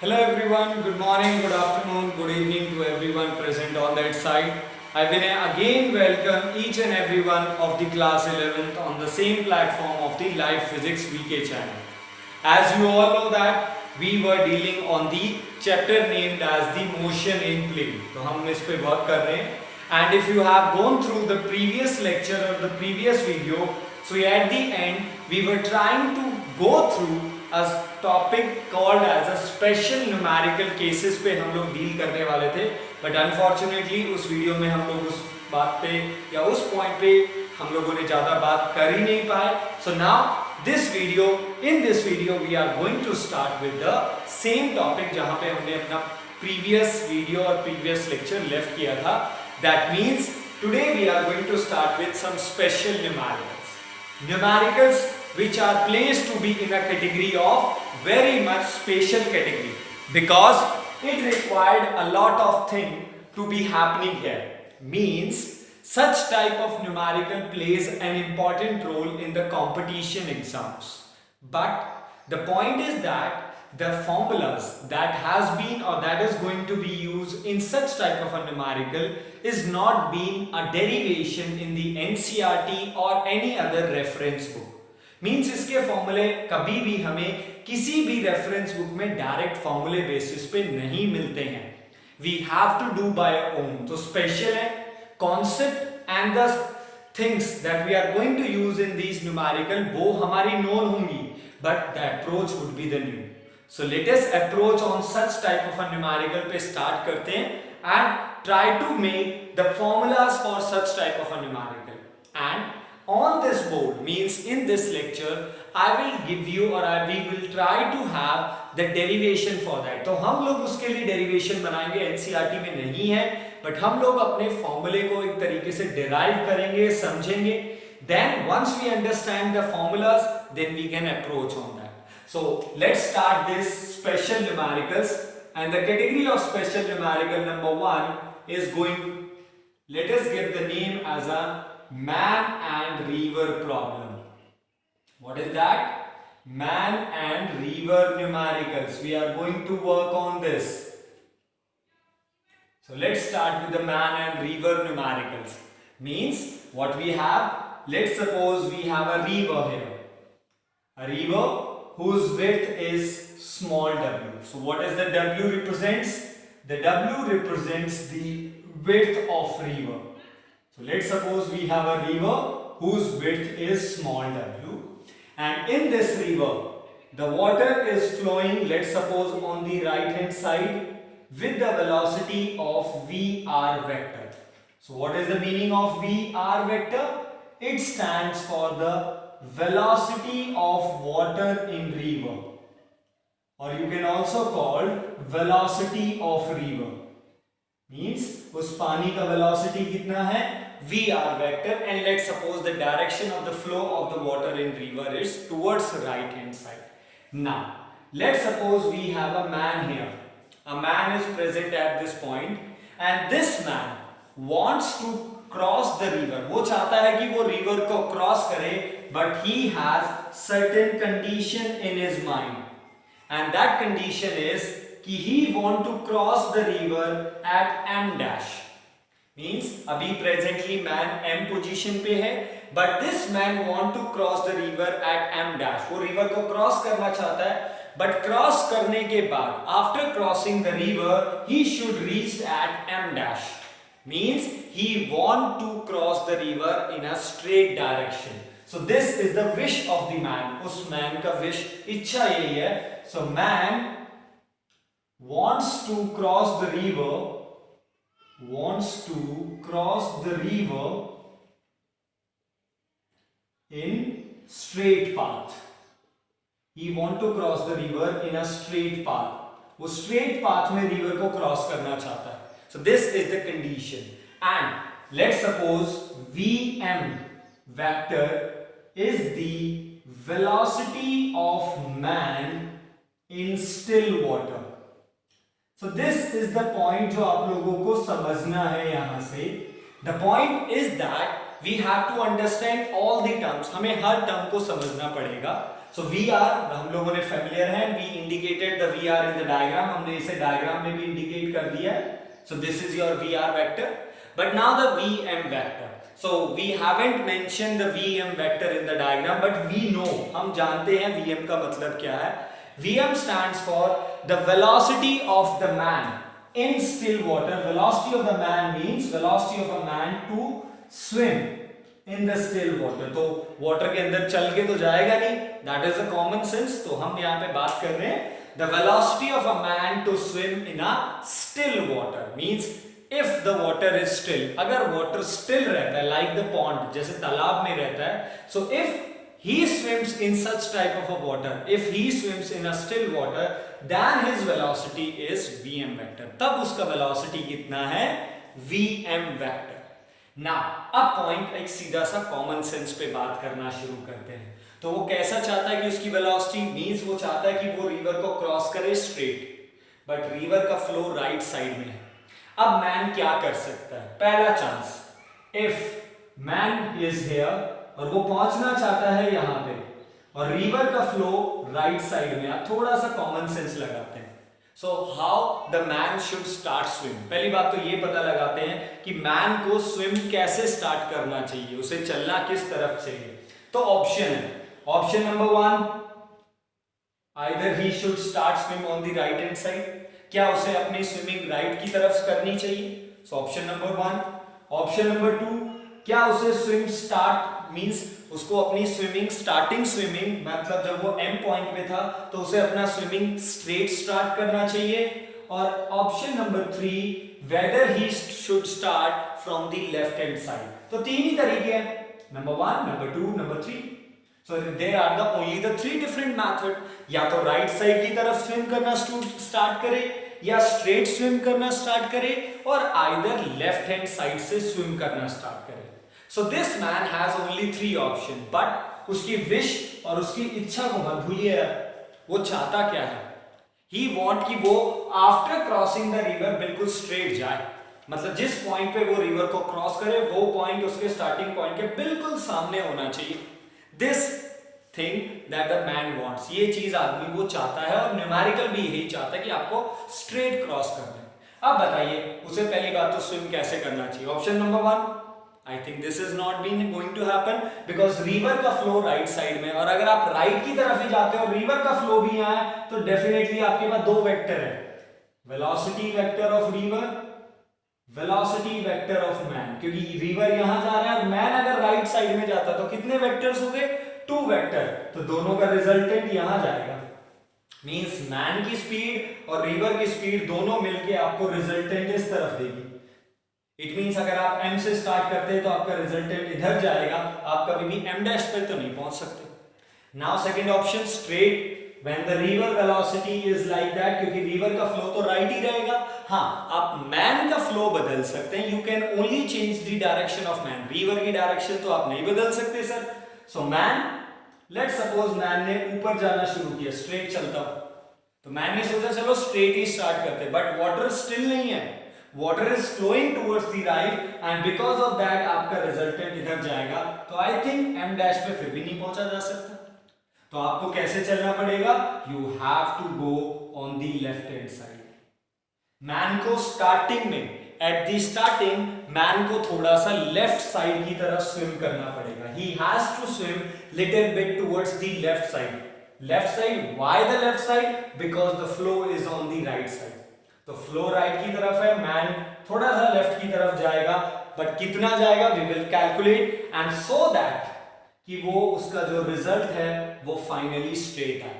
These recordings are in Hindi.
Hello everyone, good morning, good afternoon, good evening to everyone present on that side. I will again welcome each and every one of the class 11th on the same platform of the Live Physics VK channel. As you all know that we were dealing on the chapter named as the motion in plane. तो हम इस पे वर्क कर रहे हैं. And if you have gone through the previous lecture or the previous video, so at the end we were trying to go through a topic called as a special numerical cases पे हम लोग डील करने वाले थे. But unfortunately उस वीडियो में हम लोग उस बात पे या उस पॉइंट पे हम लोगों ने ज़्यादा बात कर ही नहीं पाए. So now in this video we are going to start with the same topic जहाँ पे हमने अपना previous video और previous lecture left किया था. That means today we are going to start with some special numericals. Numericals which are placed to be in a category of very much special category because it required a lot of thing to be happening here. Means such type of numerical plays an important role in the competition exams. But the point is that the formulas that has been or that is going to be used in such type of a numerical is not being a derivation in the NCERT or any other reference book. Means इसके फॉर्मूले कभी भी हमें किसी भी रेफरेंस बुक में डायरेक्ट फॉर्मूले बेसिस पे नहीं मिलते हैं. We have to do by own. तो स्पेशल है concept and the things that we are going to use in these numerical वो हमारी नोन होंगी but the approach would be the new. So let us approach on such type of a numerical पे स्टार्ट करते हैं and try to make the formulas for such type of a numerical. And on this board means in this lecture I will give you or we will try to have the derivation for that. तो हम लोग उसके लिए derivation बनाएंगे, NCERT में नहीं है but हम लोग अपने फॉर्मूले को एक तरीके से derive करेंगे, समझेंगे. Then once we understand the formulas then we can approach on that. So let's start this special numericals and the category of special numerical number 1 is going, let us give the name as a man and river problem. What is that? Man and river numericals. We are going to work on this. So let's start with the man and river numericals. Means what we have, let's suppose we have a river here. A river whose width is small w. So what is the w represents? The w represents the width of river. So let's suppose we have a river whose width is small w and in this river the water is flowing, let's suppose on the right hand side with the velocity of vr vector. So what is the meaning of vr vector? It stands for the velocity of water in river or you can also call velocity of river. Means उस पानी का velocity कितना है vr vector and let's suppose the direction of the flow of the water in river is towards the right hand side. Now let's suppose we have a man here. A man is present at this point and this man wants to cross the river. वो चाहता है कि वो river को cross करे but he has certain condition in his mind and that condition is कि he want to cross the river at m dash. Means अभी presently man m position पे है but this man want to cross the river at m dash. वो river को cross करना चाहता है but cross करने के बाद after crossing the river he should reach at m dash. Means he want to cross the river in a straight direction. So this is the wish of the man. उस man का wish इच्छा यही है. So man wants to cross the river in straight path. He want to cross the river in a straight path. वो straight path में river को cross करना चाहता है. So this is the condition and let's suppose vm vector is the velocity of man in still water. So this is the point जो आप लोगों को समझना है यहाँ से. The point is that we have to understand all the terms, हमें हर टर्म को समझना पड़ेगा। सो वी आर हम लोगों ने फेमिलियर है, we indicated the v r in the diagram, हमने इसे डायग्राम में भी इंडिकेट कर दिया है। So this is your v are vector, but now the v M vector. So we haven't mentioned the Vm vector in the diagram, but we know, हम जानते हैं Vm का मतलब क्या है। Vm stands for the velocity of the man in still water. Velocity of the man means velocity of a man to swim in the still water. तो water के अंदर चल के तो जाएगा नहीं, that is a common sense। तो हम यहाँ पे बात कर रहे हैं the velocity of a man to swim in a still water means if the water is still, अगर water still रहता है like the pond, जैसे तालाब में रहता है, so if he swims in such type of a water, if he swims in a still water, then his velocity is Vm vector, तब उसका velocity कितना है Vm vector। Now अब point एक सीधा सा common sense पे बात करना शुरू करते हैं। तो वो कैसा चाहता है कि उसकी velocity means वो चाहता है कि वो river को cross करे straight, but river का flow right side में है। अब मैन क्या कर सकता है, पहला chance, if man is here और वो पहुंचना चाहता है यहां पे और रिवर का फ्लो राइट साइड में, आप थोड़ा सा कॉमन सेंस लगाते हैं। So how the man should start swim, पहली बात तो ये पता लगाते हैं कि मैन को स्विम कैसे स्टार्ट करना चाहिए, उसे चलना किस तरफ चाहिए। तो ऑप्शन है, option number 1, either he should start swim on the right hand side, क्या उसे अपनी स्विमिंग राइट की तरफ करनी चाहिए, so option number 1। Option number 2, क्या उसे स्विम स्टार्ट मींस उसको अपनी स्विमिंग स्टार्टिंग स्विमिंग मतलब जब वो एम पॉइंट पे था तो उसे अपना स्विमिंग स्ट्रेट स्टार्ट करना चाहिए। और option number 3, weather he should start from the left hand side. तो तीन ही तरीके हैं, number 1, number 2, number 3। So there are the only the 3 different method, या तो राइट साइड की तरफ स्विम करना स्टार्ट करे, या स्ट्रेट स्विम करना स्टार्ट करे, और आइदर लेफ्ट हैंड साइड से स्विम करना स्टार्ट करे। So this man has only 3 option, but उसकी विश और उसकी इच्छा को मत भूलिए, वो चाहता क्या है, ही वांट कि वो आफ्टर क्रॉसिंग द रिवर बिल्कुल स्ट्रेट जाए, मतलब जिस पॉइंट पे वो रिवर को क्रॉस करे वो पॉइंट उसके स्टार्टिंग पॉइंट के बिल्कुल सामने होना चाहिए। This thing that the man wants, ये चीज आदमी वो चाहता है, और न्यूमेरिकल भी यही चाहता है कि आपको स्ट्रेट क्रॉस करना है। अब बताइए उसे पहली बात तो स्विम कैसे करना चाहिए। Option number 1, I think this is not been going to happen because river का फ्लो राइट साइड में, और अगर आप राइट की तरफ ही जाते हो रिवर का फ्लो भी यहाँ है तो डेफिनेटली आपके पास 2 वेक्टर है, velocity vector of river, velocity vector of man, क्योंकि रिवर यहां जा रहा है, मैन अगर राइट साइड में जाता तो कितने वेक्टर्स हो गए, 2 वेक्टर, तो दोनों का रिजल्टेंट यहां जाएगा, मींस मैन की स्पीड और रिवर की स्पीड दोनों मिलके आपको रिजल्टेंट इस तरफ देगी। इट मींस अगर आप m से स्टार्ट करते हैं तो आपका रिजल्टेंट इधर जाएगा, आप कभी भी m डैश पर तो नहीं पहुंच सकते। Now second option, straight when the river velocity is like that, क्योंकि रिवर का फ्लो तो राइट ही रहेगा। हाँ, आप मैन का फ्लो बदल सकते हैं, you can only change the direction of man, river की डायरेक्शन तो आप नहीं बदल सकते sir. So man, let's suppose man ने ऊपर जाना शुरू किया, स्ट्रेट चलता हूं, तो मैन ने सोचा चलो स्ट्रेट ही स्टार्ट करते, बट वाटर स्टिल नहीं है, water is flowing towards the right and because of that आपका रिजल्टेंट इधर जाएगा, तो आई थिंक m डैश पे फिर भी नहीं पहुंचा जा सकता। तो आपको कैसे चलना पड़ेगा, you have to go on the left hand side. Man को स्टार्टिंग में, एट द स्टार्टिंग मैन को थोड़ा सा लेफ्ट साइड की तरफ स्विम करना पड़ेगा, he has to swim little bit towards the left side. Left side, why the left side, because the flow is on the right side, तो फ्लो राइट की तरफ है, मैन थोड़ा सा लेफ्ट की तरफ जाएगा, बट कितना जाएगा we will calculate, and so that कि वो उसका जो रिजल्ट है वो फाइनली स्ट्रेट आए।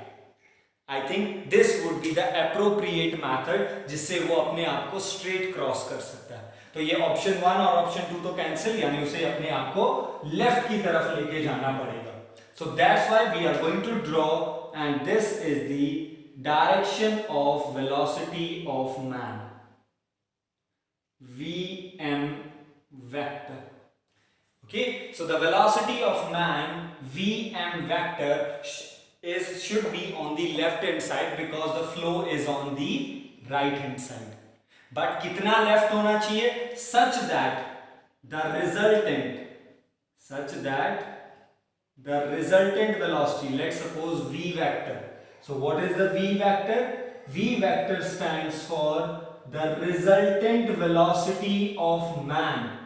आई think this would be the appropriate method जिससे वो अपने आप को स्ट्रेट क्रॉस कर सकता है। तो ये ऑप्शन 1 और ऑप्शन 2 तो कैंसिल, यानी उसे अपने आप को लेफ्ट की तरफ लेके जाना पड़ेगा। So that's why we are going to draw, and this is the direction of velocity of man, Vm vector. Okay, so the velocity of man Vm vector should be on the left hand side because the flow is on the right hand side. But कितना left होना चाहिए, such that the resultant such that the resultant velocity, let's suppose v vector. So what is the v vector? V vector stands for the resultant velocity of man.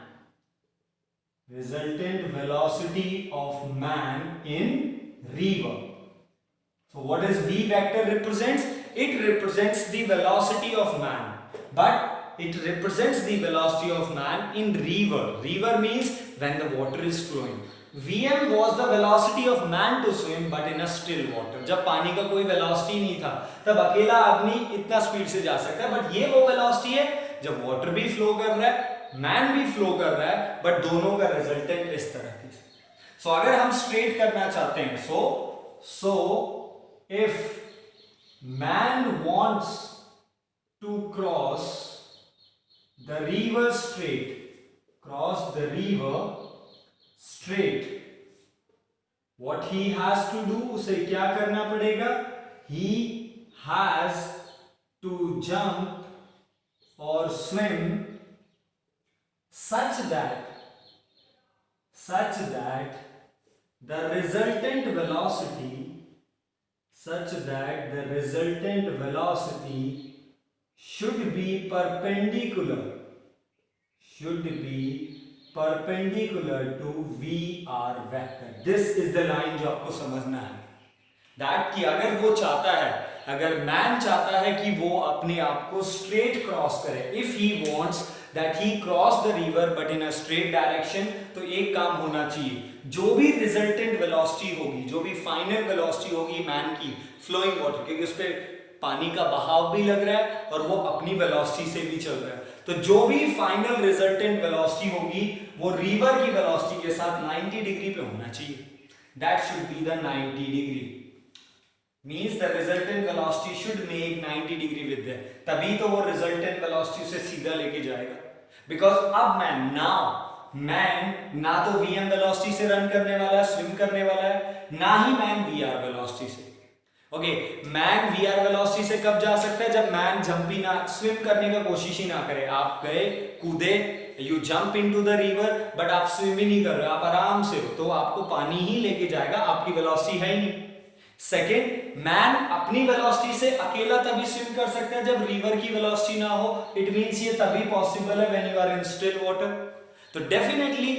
Resultant velocity of man in river. So what is v vector represents? It represents the velocity of man, but it represents the velocity of man in river. River means when the water is flowing. Vm was the velocity of man to swim, but in a still water. जब पानी का कोई velocity नहीं था, तब अकेला आदमी इतना स्पीड से जा सकता है, बट ये वो velocity है जब water भी flow कर रहा है, man भी flow कर रहा है, बट दोनों का resultant इस तरह की. So अगर हम straight करना चाहते हैं, so if man wants to cross the river straight, cross the river straight, what he has to do, उसे क्या करना पड़ेगा? He has to jump or swim such that the resultant velocity should be perpendicular to VR vector. This is the line जो आपको समझना है. That कि अगर वो चाहता है, अगर मैन चाहता है कि वो अपने आप को straight cross करे, if he wants that he cross the river but in a straight direction, तो एक काम होना चाहिए, जो भी resultant velocity होगी, जो भी final velocity होगी मैन की flowing water, क्योंकि उस पे पानी का बहाव भी लग रहा है और वो अपनी वेलोसिटी से भी चल रहा है, तो जो भी फाइनल रिजल्टेंट वेलोसिटी होगी वो रिवर की वेलोसिटी के साथ 90 डिग्री पे होना चाहिए. That should be the 90 degree. Means the resultant velocity should make 90 degree with that, तभी तो वो रिजल्टेंट वेलोसिटी उसे सीधा लेके जाएगा. बिकॉज अब मैन ना तो वीएम वेलोसिटी से रन करने वाला है, स्विम करने वाला है, ना ही मैन वीआर वेलोसिटी से. ओके, मैन वीआर वेलोसिटी से कब जा सकता है? जब मैन जंप ही ना, स्विम करने का कोशिश ही ना करे. आप गए, कूदे, you jump into the river, but आप स्विम ही नहीं कर रहे, आप आराम से हो, तो आपको पानी ही लेके जाएगा, आपकी वेलोसिटी है ही नहीं. सेकेंड, मैन अपनी वेलोसिटी से अकेला तभी स्विम कर सकता है जब रिवर की वेलोसिटी ना हो. इट मींस ये तभी पॉसिबल है when you are in still water. तो definitely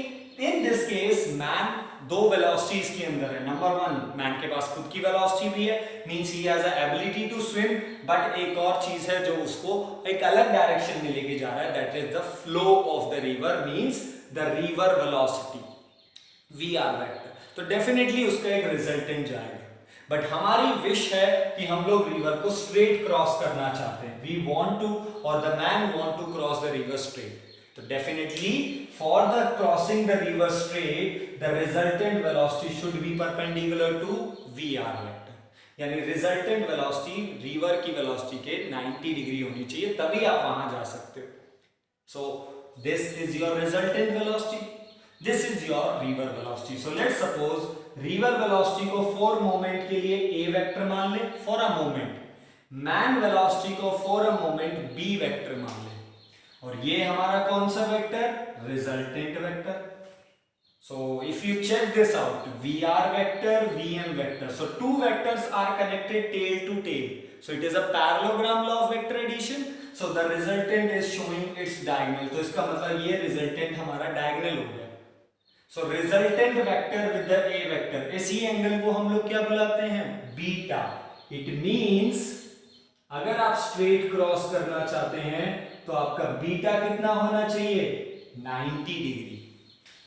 in this case man दो वेलोसिटीज के अंदर है. नंबर वन, मैन के पास खुद की वेलोसिटी भी है, means he has a ability to swim, but एक और चीज है जो उसको एक अलग डायरेक्शन में लेके जा रहा है, that is the flow of the river, means the river velocity VR vector. तो डेफिनेटली उसका एक रिजल्टेंट जाएगा. बट हमारी विश है कि हम लोग रिवर को स्ट्रेट क्रॉस करना चाहते हैं. वी वांट टू, और the man want to cross the river straight. So definitely for the crossing the river straight, the resultant velocity should be perpendicular to VR vector. यानी resultant velocity river की velocity के 90 डिग्री होनी चाहिए, तभी आप वहां जा सकते हो. So this is your resultant velocity, this is your river velocity. So let's suppose river velocity को for moment के लिए a vector मान ले for a moment, man velocity को for a moment b vector मान ले, और ये हमारा कौन सा vector? Resultant vector. So if you check this out, VR vector, VM vector, so two vectors are connected tail to tail, so it is a parallelogram law of vector addition. So the resultant is showing its diagonal, तो इसका मतलब ये रिजल्टेंट हमारा डायगोनल हो गया. So resultant vector with the A vector, इसी एंगल को हम लोग क्या बुलाते हैं? बीटा. इट मींस अगर आप स्ट्रेट क्रॉस करना चाहते हैं तो आपका बीटा कितना होना चाहिए? 90 degree.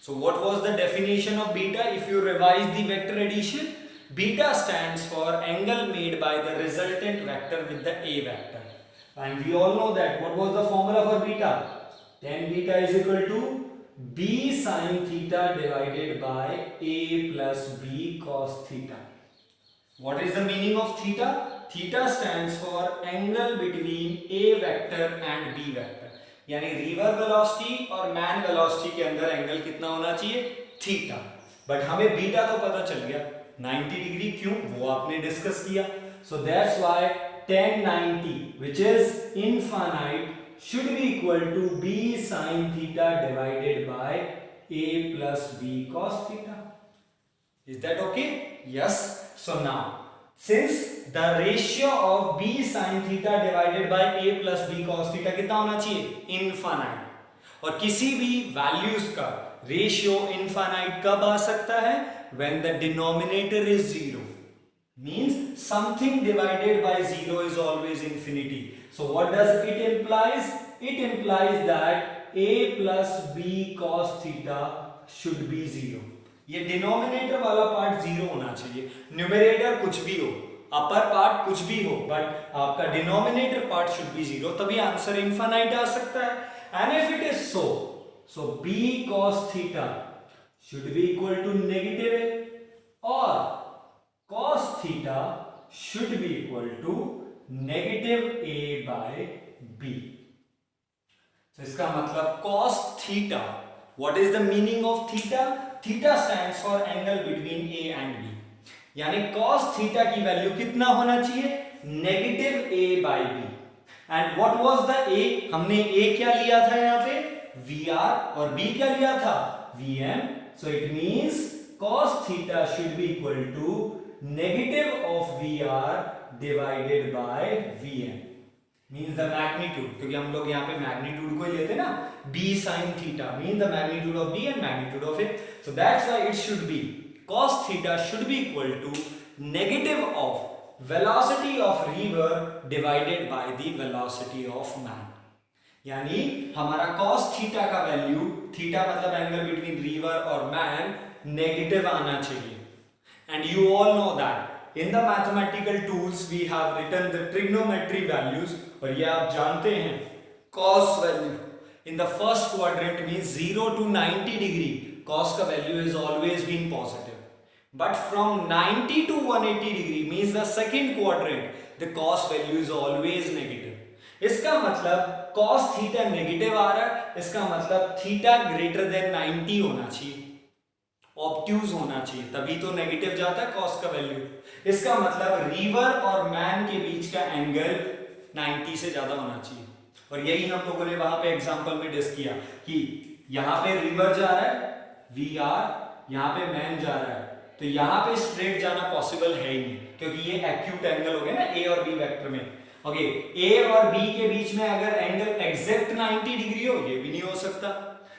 So what was the definition of beta? If you revise the vector addition, beta stands for angle made by the resultant vector with the a vector. And we all know that. What was the formula for beta? Tan beta is equal to b sin theta divided by a plus b cos theta. What is the meaning of theta? Theta stands for angle between a vector and b vector. यानी रिवर वेलोसिटी और मैन वेलोसिटी के अंदर एंगल कितना होना चाहिए? थीटा. बट हमें बीटा तो पता चल गया 90 डिग्री. क्यों? वो आपने डिस्कस किया. सो that's why tan 90 which is infinite should be equal to b sin theta divided by a plus b cos theta. Is that okay? Yes. So now, since the ratio of b sin theta divided by a plus b cos theta कितना होना चाहिए? Infinite. और किसी भी वैल्यूज का रेशियो इनफाइनाइट कब आ सकता है? When the denominator is zero. Means something divided by zero is always infinity. So what does it implies? It implies that a plus b cos theta should be zero. ये डिनोमिनेटर वाला पार्ट जीरो होना चाहिए. न्यूमरेटर कुछ भी हो, अपर पार्ट कुछ भी हो, बट आपका denominator part should be zero, तभी आंसर इनफाइनाइट आ सकता है. And if it is so b cos theta should be equal to negative a, or cos theta should be equal to negative a by b. So इसका मतलब cos theta, what is the meaning of theta? Theta stands for angle between a and b. यानी cos theta की वैल्यू कितना होना चाहिए? negative a by b. And what was the a? हमने a क्या लिया था यहाँ पे? VR, और b क्या लिया था? Vm. So it means cos theta should be equal to negative of VR divided by Vm. Means the magnitude, क्योंकि हम लोग यहाँ पे magnitude को ही लेते ना, b sin theta means the magnitude of b and magnitude of a. So that's why it should be cos theta should be equal to negative of velocity of river divided by the velocity of man. यानी हमारा cos थीटा का वैल्यू, थीटा मतलब एंगल बिटवीन रिवर और मैन, नेगेटिव आना चाहिए. And you all know that in the mathematical tools we have written the trigonometry values, और ये आप जानते हैं cos value in the first quadrant means 0 to 90 degree cos का value is always been positive, but from 90 to 180 degree means the second quadrant the cos value is always negative. इसका मतलब cos थीटा नेगेटिव आ रहा है, इसका मतलब थीटा ग्रेटर देन 90 होना चाहिए, ऑब्ट्यूज होना चाहिए, तभी तो नेगेटिव जाता है cos का वैल्यू. इसका मतलब रिवर और मैन के बीच का एंगल 90 से ज्यादा होना चाहिए. और यही हम लोगों ने वहां पे एग्जांपल में डिस्कस किया कि यहाँ पे रिवर जा रहा है VR, यहाँ पे मैन जा रहा है, तो यहाँ पे स्ट्रेट जाना पॉसिबल है ही नहीं, क्योंकि ये एक्यूट एंगल हो गया ना A और B वेक्टर में. ओके, A और B के बीच में अगर एंगल एग्जैक्ट 90 डिग्री हो, ये भी नहीं हो सकता.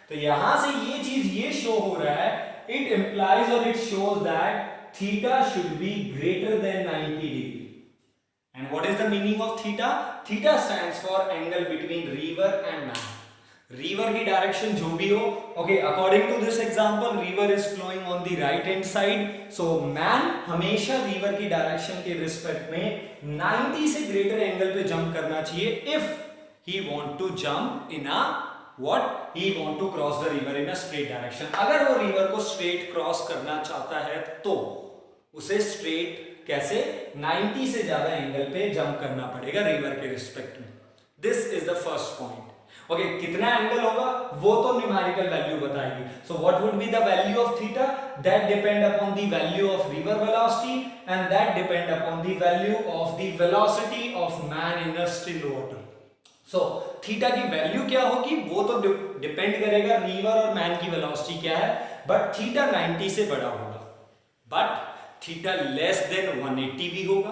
तो यहां से ये चीज ये शो हो रहा है, इट इंप्लाइज और it shows that theta should be greater than 90 degree. And what is the meaning of theta? Theta stands for angle between river and man. River की डायरेक्शन जो भी हो, okay, according to this example river is flowing on the right hand side, so man हमेशा रिवर की डायरेक्शन के रिस्पेक्ट में 90 से ग्रेटर एंगल पे जंप करना चाहिए if he want to jump in a what, he want to cross the river in a straight direction. अगर वो रिवर को स्ट्रेट क्रॉस करना चाहता है तो उसे स्ट्रेट कैसे? 90 से ज्यादा एंगल पे जंप करना पड़ेगा रिवर के रिस्पेक्ट में. This is the first point. Okay, कितना एंगल होगा वो तो न्यूमेरिकल वैल्यू बताएगी. सो what would be the value of theta? That depend upon the value of river velocity and that depend upon the value of the velocity of man in the still water. So theta की वैल्यू क्या होगी वो तो डिपेंड करेगा रिवर और मैन की वेलोसिटी क्या है, बट थीटा 90 से बड़ा होगा, बट थीटा लेस देन 180 भी होगा,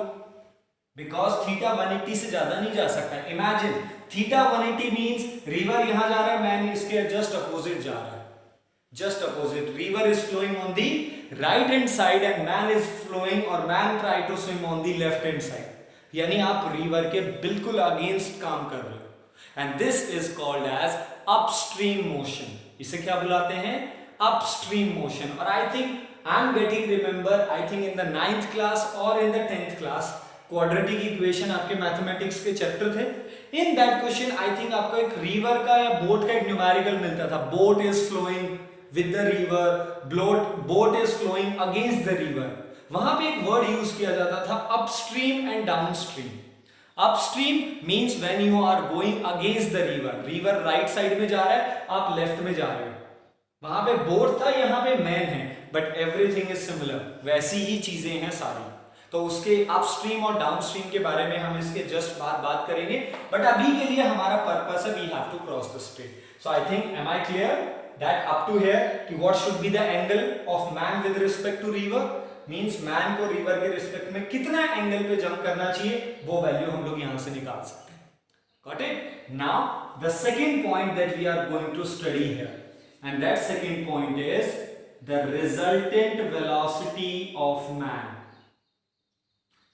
बिकॉज थीटा 180 से ज्यादा नहीं जा सकता. इमेजिन थीटा 180 मींस रिवर यहां जा रहा है, मैन इसके जस्ट अपोजिट जा रहा है, just opposite. River is flowing on the right hand side and man is flowing, और man try to swim on the left hand side. यानी आप रिवर के बिल्कुल अगेंस्ट काम कर रहे हो, and this is called as upstream motion. इसे क्या बुलाते हैं? Upstream motion. और I think I am getting remember, I think in the 9th class और in the 10th class quadratic equation आपके मैथमेटिक्स के चैप्टर थे. In that question I think आपको एक रिवर का या बोट का एक न्यूमेरिकल मिलता था. Boat is flowing with the river, boat is flowing against the river. वहां पे एक वर्ड यूज किया जाता था upstream and downstream. Upstream means when you are going against the river, river right side में जा रहा है, आप लेफ्ट में जा रहे हो. वहां पे बोट था, यहाँ पे मैन है, बट एवरीथिंग इज सिमिलर. वैसी ही चीजें हैं सारी. तो उसके अपस्ट्रीम और डाउनस्ट्रीम के बारे में हम इसके जस्ट बात करेंगे, बट अभी के लिए हमारा पर्पस है we have to cross the straight. So I think, am I clear? that up to here कि what should be the angle of man with respect to river, means man को river के respect में कितना एंगल पे जंप करना चाहिए वो वैल्यू हम लोग यहां से निकाल सकते हैं. Got it? Now the second point that we are going to study here, and that second point is the resultant velocity of man.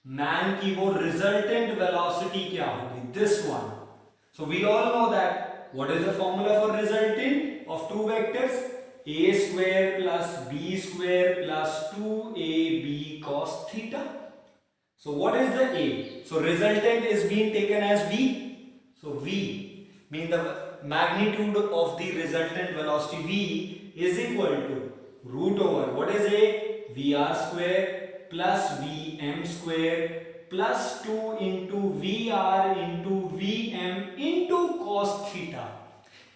Man की वो resultant velocity क्या होगी? This one. So we all know that. What is the formula for resultant of two vectors? A square plus b square plus 2ab cos theta. So what is the A? So resultant is being taken as v. So v means the magnitude of the resultant velocity v is equal to root over what is A? Vr square plus Vm square plus 2 into Vr into Vm into cos theta.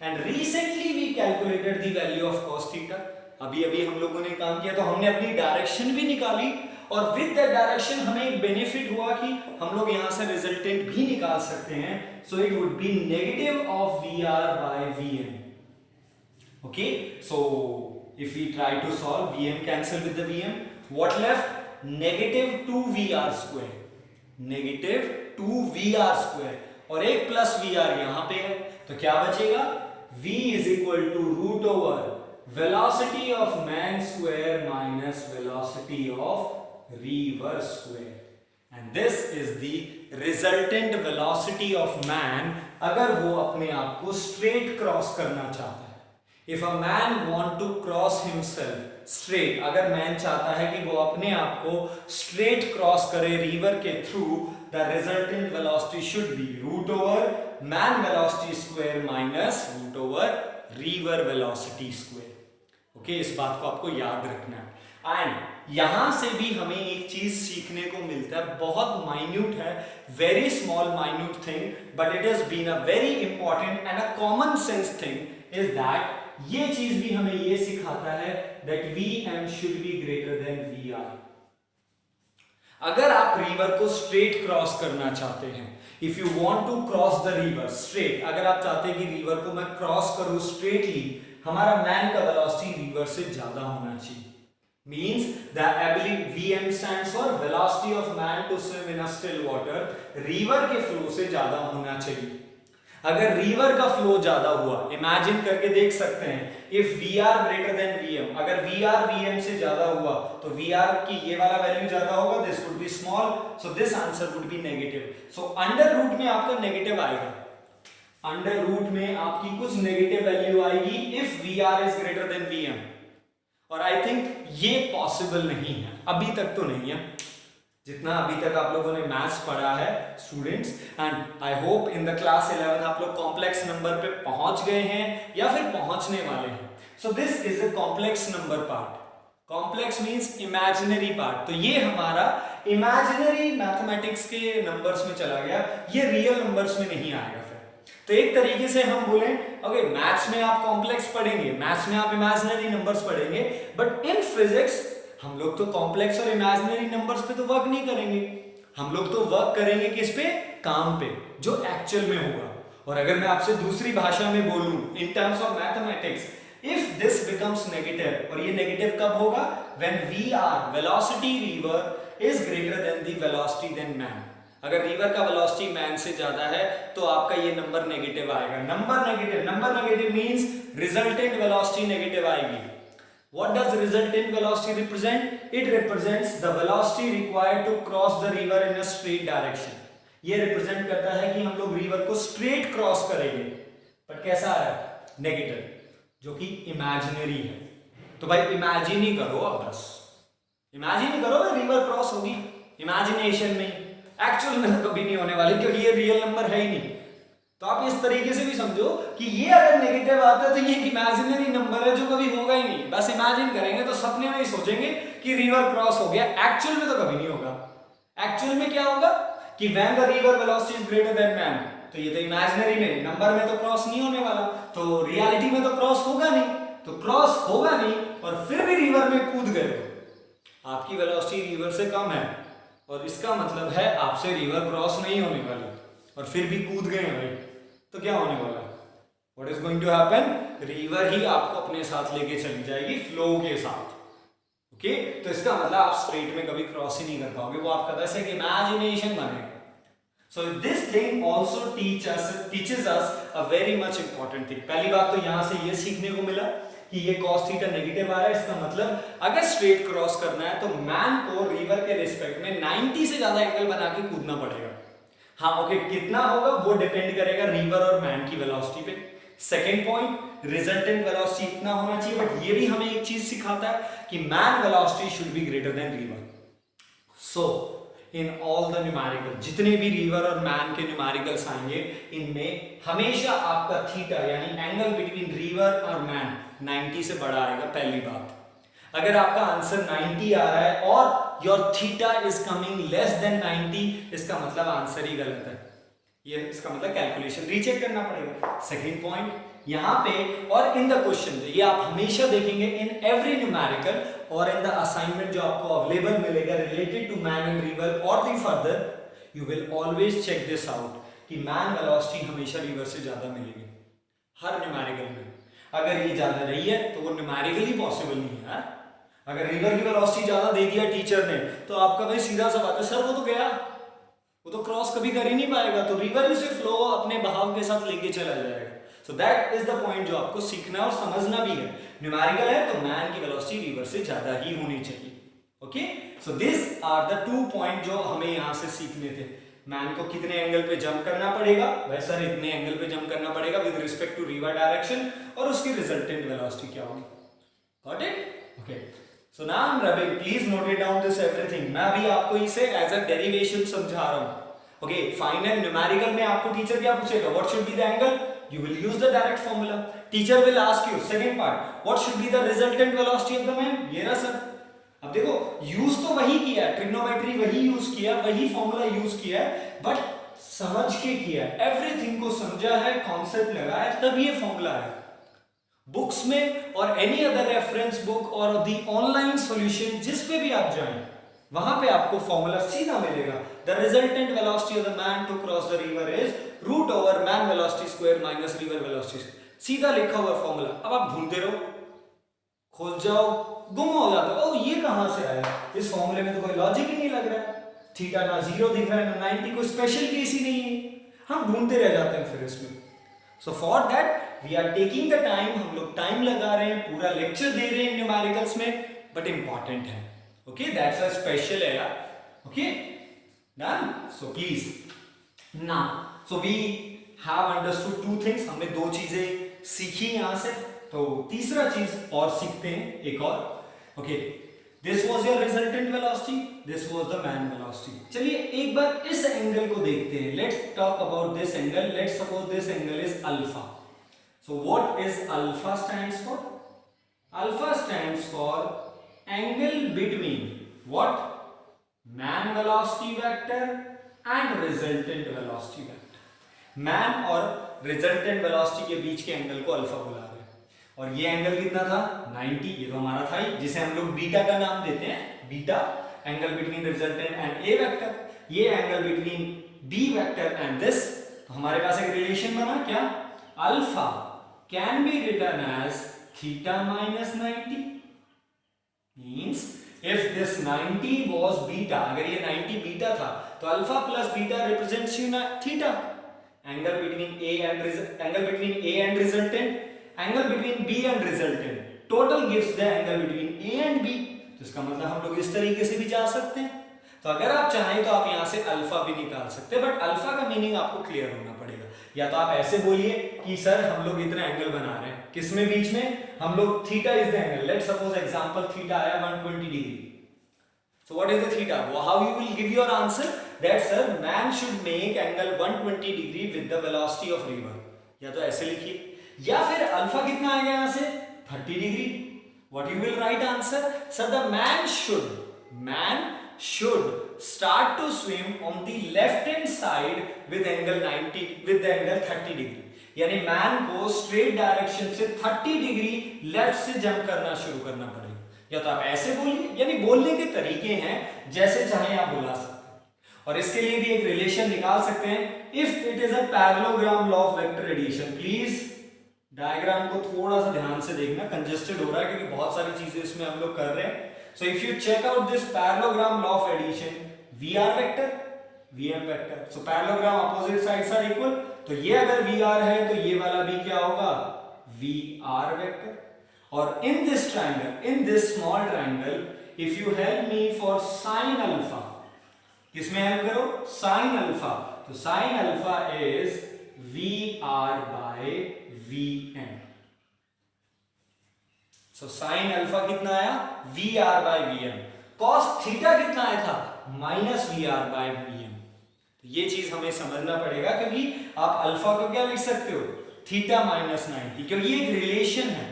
And recently we calculated the value of cos theta. अभी हम लोगों ने काम किया तो हमने अपनी डायरेक्शन भी निकाली और विद दैट डायरेक्शन हमें एक बेनिफिट हुआ कि हम लोग यहां से रिजल्टेंट भी निकाल सकते हैं. So it would be negative of Vr by Vm. Okay, so if we try to solve, Vm cancel with the Vm, what left? Negative 2Vr square. Negative 2Vr square और एक प्लस Vr यहां पे है तो क्या बचेगा? V is equal to root over velocity of man square minus velocity of river square and this is the resultant velocity of man अगर वो अपने आप को स्ट्रेट क्रॉस करना चाहता है. If a man want to cross himself straight, अगर मैन चाहता है कि वो अपने आप को स्ट्रेट क्रॉस करे रिवर के through, the resultant velocity should be root over man velocity square minus root over river velocity square. Okay, इस बात को आपको याद रखना है. एंड यहां से भी हमें एक चीज सीखने को मिलता है, बहुत माइन्यूट है, very small minute thing, but it has been a very important and a common sense thing is that ये चीज भी हमें ये सिखाता है that Vm should be greater than Vr. अगर आप रिवर को स्ट्रेट क्रॉस करना चाहते हैं, if you want to cross the river straight, अगर आप चाहते हैं कि रिवर को मैं क्रॉस करूं स्ट्रेटली, हमारा मैन का वेलोसिटी रिवर से ज्यादा होना चाहिए. Means the ability Vm stands for velocity of man to swim in a still water. River के फ्लो से ज्यादा होना चाहिए. अगर रिवर का फ्लो ज्यादा हुआ, इमेजिन करके देख सकते हैं, if Vr greater than Vm, अगर Vr Vm से ज्यादा हुआ तो Vr की ये वाला वैल्यू ज्यादा होगा, this would be small, so this answer would be negative. So under root में आपका नेगेटिव आएगा, अंडर रूट में आपकी कुछ नेगेटिव वैल्यू आएगी if Vr is greater than Vm. और आई थिंक ये पॉसिबल नहीं है, अभी तक तो नहीं है, जितना अभी तक आप लोगों ने मैथ्स पढ़ा है students. And I hope in the class 11 आप लोग कॉम्प्लेक्स नंबर पे पहुंच गए हैं या फिर पहुंचने वाले हैं. सो this is a complex number part. Complex means imaginary part. तो ये हमारा इमेजिनरी मैथमेटिक्स के नंबर्स में चला गया, ये रियल नंबर्स में नहीं आएगा. फिर तो एक तरीके से हम बोले ओके, मैथ्स में आप कॉम्प्लेक्स पढ़ेंगे, मैथ्स में आप इमेजिनरी नंबर्स पढ़ेंगे, बट इन फिजिक्स हम लोग तो कॉम्प्लेक्स और इमेजिनरी नंबर्स पे तो वर्क नहीं करेंगे, हम लोग तो वर्क करेंगे किस पे? काम पे, जो एक्चुअल में होगा. और अगर मैं आपसे दूसरी भाषा में बोलूं in terms of mathematics, if this becomes negative, और ये नेगेटिव कब होगा? When Vr velocity river is greater than the velocity than man. अगर रिवर का वेलोसिटी मैन से ज्यादा है तो आपका ये नंबर नेगेटिव आएगा. Number negative means resultant velocity negative आएगी. What does resultant velocity represent? It represents the velocity required to cross the river in a straight direction. ये represent करता है कि हम लोग रिवर को straight cross करेंगे, पर कैसा है? Negative, जो कि imaginary है. तो भाई imagine ही करो, अब बस imagine ही करो, रिवर क्रॉस होगी imagination में. एक्चुअल में तो कभी नहीं होने वाली, क्योंकि ये रियल नंबर है ही नहीं. तो आप इस तरीके से भी समझो कि ये अगर नेगेटिव आता है तो ये इमेजिनरी नंबर है जो कभी होगा ही नहीं. बस इमेजिन करेंगे तो सपने में ही सोचेंगे कि रिवर क्रॉस हो गया, एक्चुअल में तो कभी नहीं होगा. एक्चुअल में क्या होगा कि when the river velocity is greater then man, तो ये तो इमेजिनरी में, नंबर में तो क्रॉस नहीं होने वाला, तो रियलिटी में तो क्रॉस होगा नहीं. तो क्रॉस होगा नहीं और फिर भी रिवर में कूद गए, आपकी वेलोसिटी रिवर से कम है और इसका मतलब है आपसे रिवर क्रॉस नहीं होने वाली, और फिर भी कूद गए भाई, तो क्या होने वाला है? What is going to happen, river ही आपको अपने साथ लेके चली जाएगी फ्लो के साथ। ओके तो इसका मतलब आप स्ट्रेट में कभी क्रॉस ही नहीं कर पाओगे, वो आपका बस एक इमेजिनेशन बनेगा। So this thing also teaches us a very much important thing. पहली बात तो यहां से ये सीखने को मिला कि ये cos थीटा नेगेटिव आ रहा है, इसका मतलब अगर स्ट्रेट क्रॉस करना है तो मैन को रिवर के रिस्पेक्ट में 90 से ज्यादा एंगल बना के कूदना पड़ेगा। हाँ ओके कितना होगा वो डिपेंड करेगा रिवर और मैन की वेलोसिटी पे। सेकेंड पॉइंट, रिजल्टेंट वेलोसिटी इतना होना चाहिए, बट ये भी हमें एक चीज सिखाता है कि man velocity should be greater then river. So in all the numerical, जितने भी रिवर और मैन के न्यूमेरिकल्स आएंगे इनमें हमेशा आपका थीटा यानी एंगल बिटवीन रिवर और मैन 90 से बड़ा आएगा। पहली बात, अगर आपका आंसर 90 आ रहा है और your theta is coming less than 90, इसका मतलब आंसर ही गलत है, ये इसका मतलब कैलकुलेशन रीचेक करना पड़ेगा। सेकंड पॉइंट, यहाँ पे और इन द क्वेश्चन, ये आप हमेशा देखेंगे इन एवरी न्यूमेरिकल और इन द असाइनमेंट जो आपको अवेलेबल मिलेगा related to man and river और the further, you will always check this out कि मैन वेलोसिटी हमेशा रिवर से ज्यादा मिलेगी हर न्यूमेरिकल में। अगर ये ज्यादा रही है तो वो न्यूमेरिकली पॉसिबल नहीं है यार। अगर रिवर की वेलोसिटी ज्यादा दे दिया टीचर ने तो आपका भाई सीधा सा बात है, सर वो तो गया, वो तो क्रॉस कभी कर ही नहीं पाएगा, तो रिवर उसे फ्लो अपने बहाव के साथ लेके चला जाएगा। So that is the point जो आपको सीखना और समझना भी है। न्यूमेरिकल है तो मैन की वेलोसिटी रिवर से ज्यादा ही होनी चाहिए। Okay so this are the 2 point जो हमें यहां से सीखने थे। मैन को कितने एंगल पे जंप करना पड़ेगा, वैसे सर इतने एंगल पे जंप करना पड़ेगा with respect to river direction, और उसकी रिजल्टेंट वेलोसिटी क्या होगी। Got it? Okay so now I am rubbing, please note it down this everything. मैं अभी आपको इसे एज अ डेरिवेशन समझा रहा हूं। ओके फाइनल न्यूमेरिकल में आपको टीचर क्या पूछेगा, what should be the angle, you will use the direct formula. Teacher will ask you second part, what should be the resultant velocity of the man, ये ना सर। अब देखो यूज तो वही किया है, ट्रिग्नोमेट्री वही यूज किया, वही फॉर्मूला यूज किया है, बट समझ के किया है, एवरीथिंग को समझा है, कॉन्सेप्ट लगाया है, तब ये फॉर्मूला है। बुक्स में और एनी अदर रेफरेंस बुक और दी ऑनलाइन सॉल्यूशन जिस पे भी आप जाएं वहां पे आपको फॉर्मूला सीधा मिलेगा। The resultant velocity of the man to cross the river is root over man velocity square minus river velocity, सीधा लिखा हुआ फॉर्मूला। अब आप ढूंढते रहो, खोज जाओ, गुम हो जाते हो, ओ ये कहां से आया, इस फॉर्मूले में तो कोई लॉजिक ही नहीं लग रहा है, थीटा ना 0 दिख रहा है ना 90, कोई स्पेशल केस ही नहीं है, हम ढूंढते रह जाते हैं फिर इसमें। So for that we are taking the time, हम लोग टाइम लगा रहे हैं, पूरा लेक्चर दे रहे हैं न्यूमेरिकल्स में, बट इंपॉर्टेंट है। Okay, that's a special era. Okay, done. So please, now, so we have understood 2 things. हमने 2 चीजें सीखी यहाँ से, तो तीसरा चीज और सीखते हैं एक और। Okay, this was your resultant velocity, this was the man velocity. चलिए एक बार इस एंगल को देखते हैं। Let's talk about this angle. Let's suppose this angle is alpha. So what is alpha stands for? Alpha stands for angle between what, man velocity vector and resultant velocity vector. man और resultant velocity के बीच के एंगल को अल्फा बुला रहे हैं, और ये एंगल कितना था 90, ये तो हमारा था ही, जिसे हम लोग बीटा का नाम देते हैं, beta angle between resultant and A vector, ये angle between B vector and this. तो हमारे पास एक रिलेशन बना क्या, alpha can be written as theta minus 90, means if this 90 was beta, अगर ये 90 बीटा था तो alpha plus beta represents theta, angle between A and resultant, angle between B and resultant, total gives the angle between A and B. तो इसका मतलब हम लोग इस तरीके से भी जा सकते हैं। तो अगर आप चाहें तो आप यहां से अल्फा भी निकाल सकते हैं, बट अल्फा का मीनिंग आपको क्लियर होना पड़ेगा। या तो आप ऐसे बोलिए कि सर हम लोग इतना एंगल बना रहे हैं, किसमें बीच में, हम लोग theta is the angle, let's suppose example theta आया 120 degree. So what is the theta, how you will give your answer, that sir man should make angle 120 degree with the velocity of river, या तो ऐसे लिखिए, या फिर अल्फा कितना आएगा यहां से 30 degree. What you will write answer, sir the man should start to swim on the left hand side with angle 30 degree, यानी मैन को स्ट्रेट डायरेक्शन से 30 डिग्री लेफ्ट से जंप करना शुरू करना पड़ेगा। या तो आप ऐसे बोलिए, यानी बोलने के तरीके हैं, जैसे चाहे आप बुला सकते हैं। और इसके लिए भी एक रिलेशन निकाल सकते हैं, if it is a parallelogram law of vector addition, please diagram को थोड़ा सा ध्यान से देखना, कंजेस्टेड हो रहा है क्योंकि बहुत सारी चीजें इसमें हम लोग कर रहे हैं. So if you check out this parallelogram law of addition, VR vector VM vector, so parallelogram opposite sides are equal, तो ये अगर VR है तो ये वाला भी क्या होगा, VR वेक्टर. और in this triangle, in this small triangle, if you help me for sine alpha, किसमें हेल्प करो, साइन अल्फा, तो sine alpha is VR by VM. So sine alpha कितना आया, VR by VM. Cos theta कितना आया था, माइनस VR बाय VM. ये चीज हमें समझना पड़ेगा क्योंकि आप अल्फा को क्या लिख सकते हो, थीटा माइनस 90, क्योंकि ये एक रिलेशन है.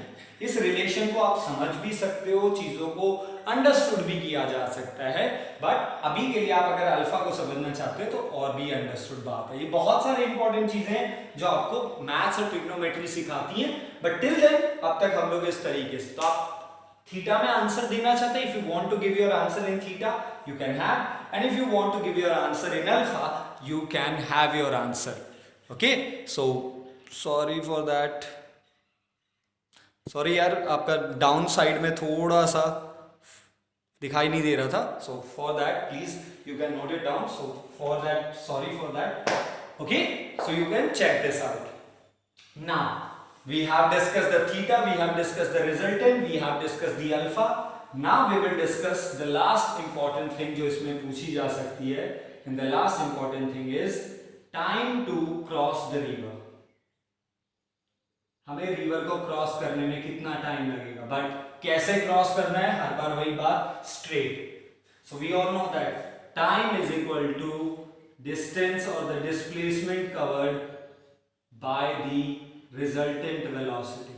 इस रिलेशन को आप समझ भी सकते हो, चीजों को अंडरस्टूड भी किया जा सकता है, बट अभी के लिए आप अगर अल्फा को समझना चाहते हो तो और भी अंडरस्टूड बात है. ये बहुत सारे इंपॉर्टेंट चीजें हैं जो आपको मैथ्स और ट्रिग्नोमेट्री सिखाती हैं, बट टिल देन अब तक हम लोग इस तरीके से, तो आप थीटा में आंसर देना चाहते हैं, if you want to give your answer in theta you can have, and if you want to give your answer in alpha you can have your answer. Okay, so sorry for that, sorry यार आपका डाउन साइड में थोड़ा सा दिखाई नहीं दे रहा था, so for that please you can note it down. So for that, sorry for that. Okay, so you can check this out. Now we have discussed the theta, we have discussed the resultant, we have discussed the alpha. Now we will discuss the last important thing जो इसमें पूछी जा सकती है, and the last important thing is time to cross the river. हमें रिवर को क्रॉस करने में कितना टाइम लगेगा, बट कैसे क्रॉस करना है, हर बार वही बात, straight. So we all know that time is equal to distance और the displacement covered by the resultant velocity.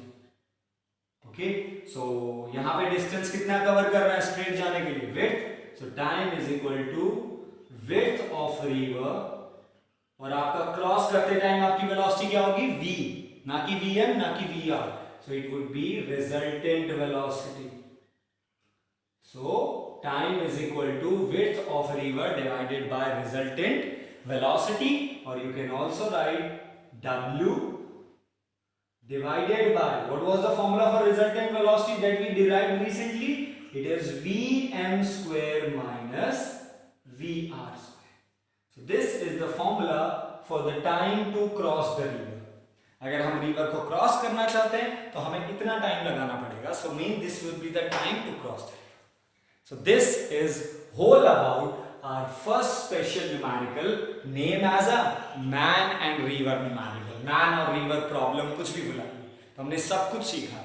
Okay, so यहां पे डिस्टेंस कितना कवर कर रहा है स्ट्रेट जाने के लिए, width. So time is equal to width of river, और आपका क्रॉस करते टाइम आपकी वेलोसिटी क्या होगी, v, ना कि VM ना कि VR. So it would be resultant velocity. So time is equal to width of river divided by resultant velocity, or you can also write W divided by, what was the formula for resultant velocity that we derived recently? It is VM square minus VR square. So this is the formula for the time to cross the river. अगर हम रिवर को क्रॉस करना चाहते हैं तो हमें इतना टाइम लगाना पड़ेगा. So mean this will be the time to cross the river. So this is whole about our first special numerical name as a man and river numerical. Man और रिवर प्रॉब्लम कुछ भी बुलाइए, तो हमने सब कुछ सीखा.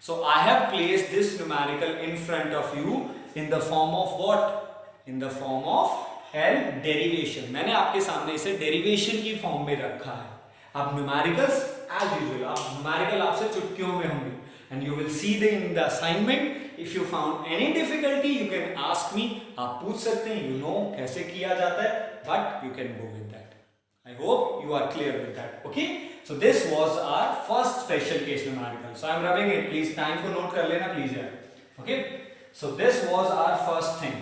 So I have placed this numerical in front of you in the form of what, in the form of an derivation. मैंने आपके सामने इसे डेरिवेशन की फॉर्म में रखा है. अब न्यूमेरिकल्स एज यूजुअल, आप न्यूमेरिकल आपसे चुटकियों में होंगे, and you will see the in the assignment. If you found any difficulty you can ask me, आप पूछ सकते हैं, यू नो कैसे किया जाता है, but you can go with that. I hope you are clear with that. Okay, so this was our first special case numerical. So I am rubbing it, please time को नोट कर लेना प्लीज यार. Okay, so this was our first thing.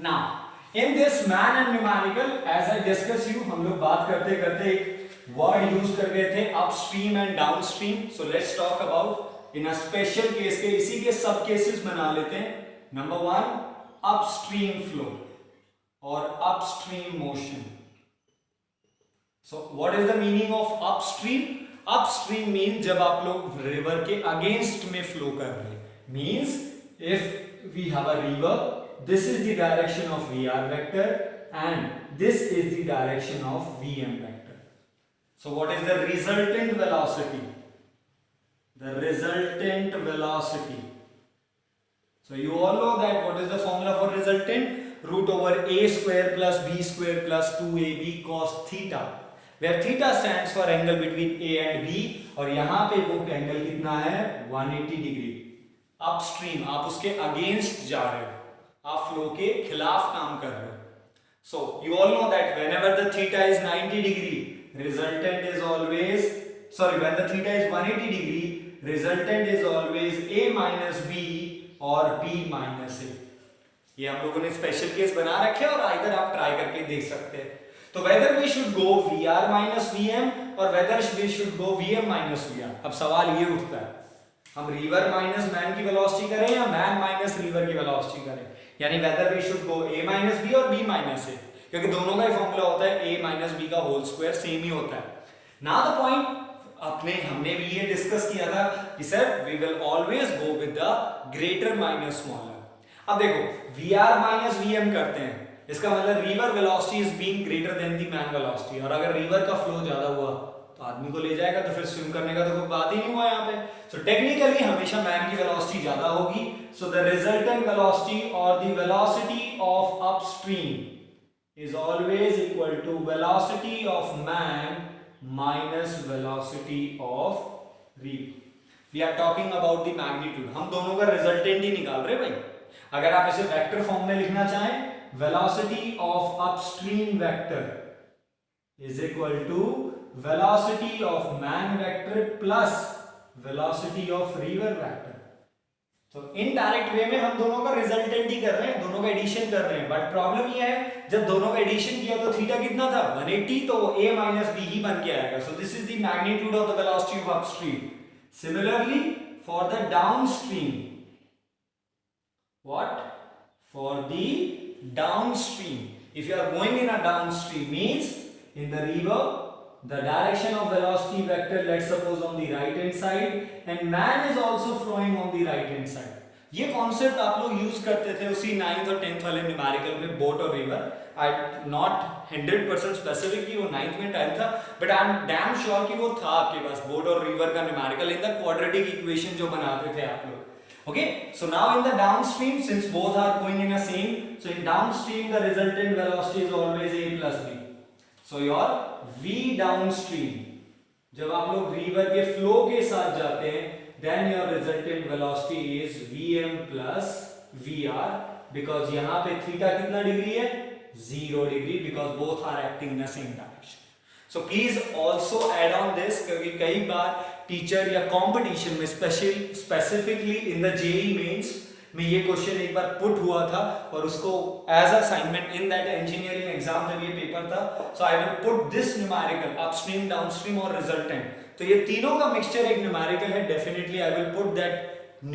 Now in this man and numerical, as I discuss you, हम लोग बात करते करते एक वर्ड यूज कर गए थे, upstream and downstream. So let's talk about in a special case के, इसी के सब केसेस बना लेते हैं. नंबर 1, अपस्ट्रीम फ्लो और upstream motion. So what is the meaning of upstream? Upstream mean जब आप लोग रिवर के अगेंस्ट में फ्लो कर रहे हैं, means if we have a river, this is the direction of VR vector and this is the direction of VM vector. So what is the resultant velocity? The resultant velocity. So you all know that what is the formula for resultant? Root over a square plus b square plus 2ab cos theta, where theta stands for angle between a and b, और यहाँ पे वो एंगल कितना है, 180 डिग्री. अपस्ट्रीम, आप उसके अगेंस्ट जा रहे हो, आप फ्लो के खिलाफ काम कर रहे हो. So you all know that whenever the theta is 90 degree, resultant is always, sorry, when the theta is 180 degree, resultant is always a minus b or b minus a. ये हम लोगों ने स्पेशल केस बना रखे और इधर आप ट्राई करके देख सकते हैं. तो whether we should go VR minus VM और whether we should go vm minus vr। अब सवाल ये उठता है, हम रिवर माइनस मैन की वेलोसिटी करें या मैन माइनस रिवर की वेलोसिटी करें, यानी whether we should go a minus b और b माइनस a, क्योंकि दोनों का ही फॉर्मूला होता है a माइनस b का होल स्क्वायर, सेम ही होता है। नाउ द पॉइंट, हमने भी ये डिस्कस किया था कि sir we will always go with the greater minus smaller. अब देखो vr माइनस vm करते हैं, इसका मतलब river velocity is being greater than the man velocity, और अगर रिवर का फ्लो ज्यादा हुआ तो आदमी को ले जाएगा, तो फिर स्विम करने का तो कोई बात ही नहीं हुआ यहाँ पे। सो टेक्निकली हमेशा मैन की वेलोसिटी ज्यादा होगी, सो द रिजल्टेंट वेलोसिटी और the velocity of upstream is always equal to velocity of man minus velocity of river. We are talking about the magnitude, हम दोनों का रिजल्टेंट ही निकाल रहे भाई। अगर आप इसे वेक्टर फॉर्म में लिखना चाहें, velocity of upstream vector is equal to velocity of man vector plus velocity of river vector. तो इनडायरेक्ट वे में हम दोनों का रिजल्टेंट ही कर रहे हैं, दोनों का एडिशन कर रहे हैं, बट प्रॉब्लम ये है जब दोनों का एडिशन किया तो थीटा कितना था 180, तो a माइनस b ही बन के आएगा। सो this is the magnitude of the velocity of upstream. Similarly for the downstream, what for the downstream, if you are going in a downstream means in the river the direction of velocity vector, let's suppose on the right hand side, and man is also flowing on the right hand side। ये कॉन्सेप्ट आप लोग यूज करते थे उसी 9th और 10th वाले न्यूमेरिकल में, बोट और रिवर। आई नॉट 100% स्पेसिफिक कि वो 9th में 10th था, but I am damn sure कि वो था आपके पास बोट और रिवर का numerical in the quadratic equation जो बनाते थे आप लोग। Okay, so now in the downstream, since both are going in a same, so in downstream the resultant velocity is always a plus b. So your v downstream, जब आप लोग रिवर के फ्लो के साथ जाते हैं, then your resultant velocity is vm plus vr, because यहाँ पे थीटा कितना डिग्री है 0 degree, because both are acting in the same direction. So please also add on this, क्योंकि कई बार टीचर या कंपटीशन में specifically in the JEE Mains में ये क्वेश्चन एक बार पुट हुआ था, और उसको as assignment in that engineering exam जब ये पेपर था, so I will put this numerical upstream downstream और रिजल्टेंट, तो ये तीनों का मिक्सचर एक न्यूमेरिकल है। Definitely I will put that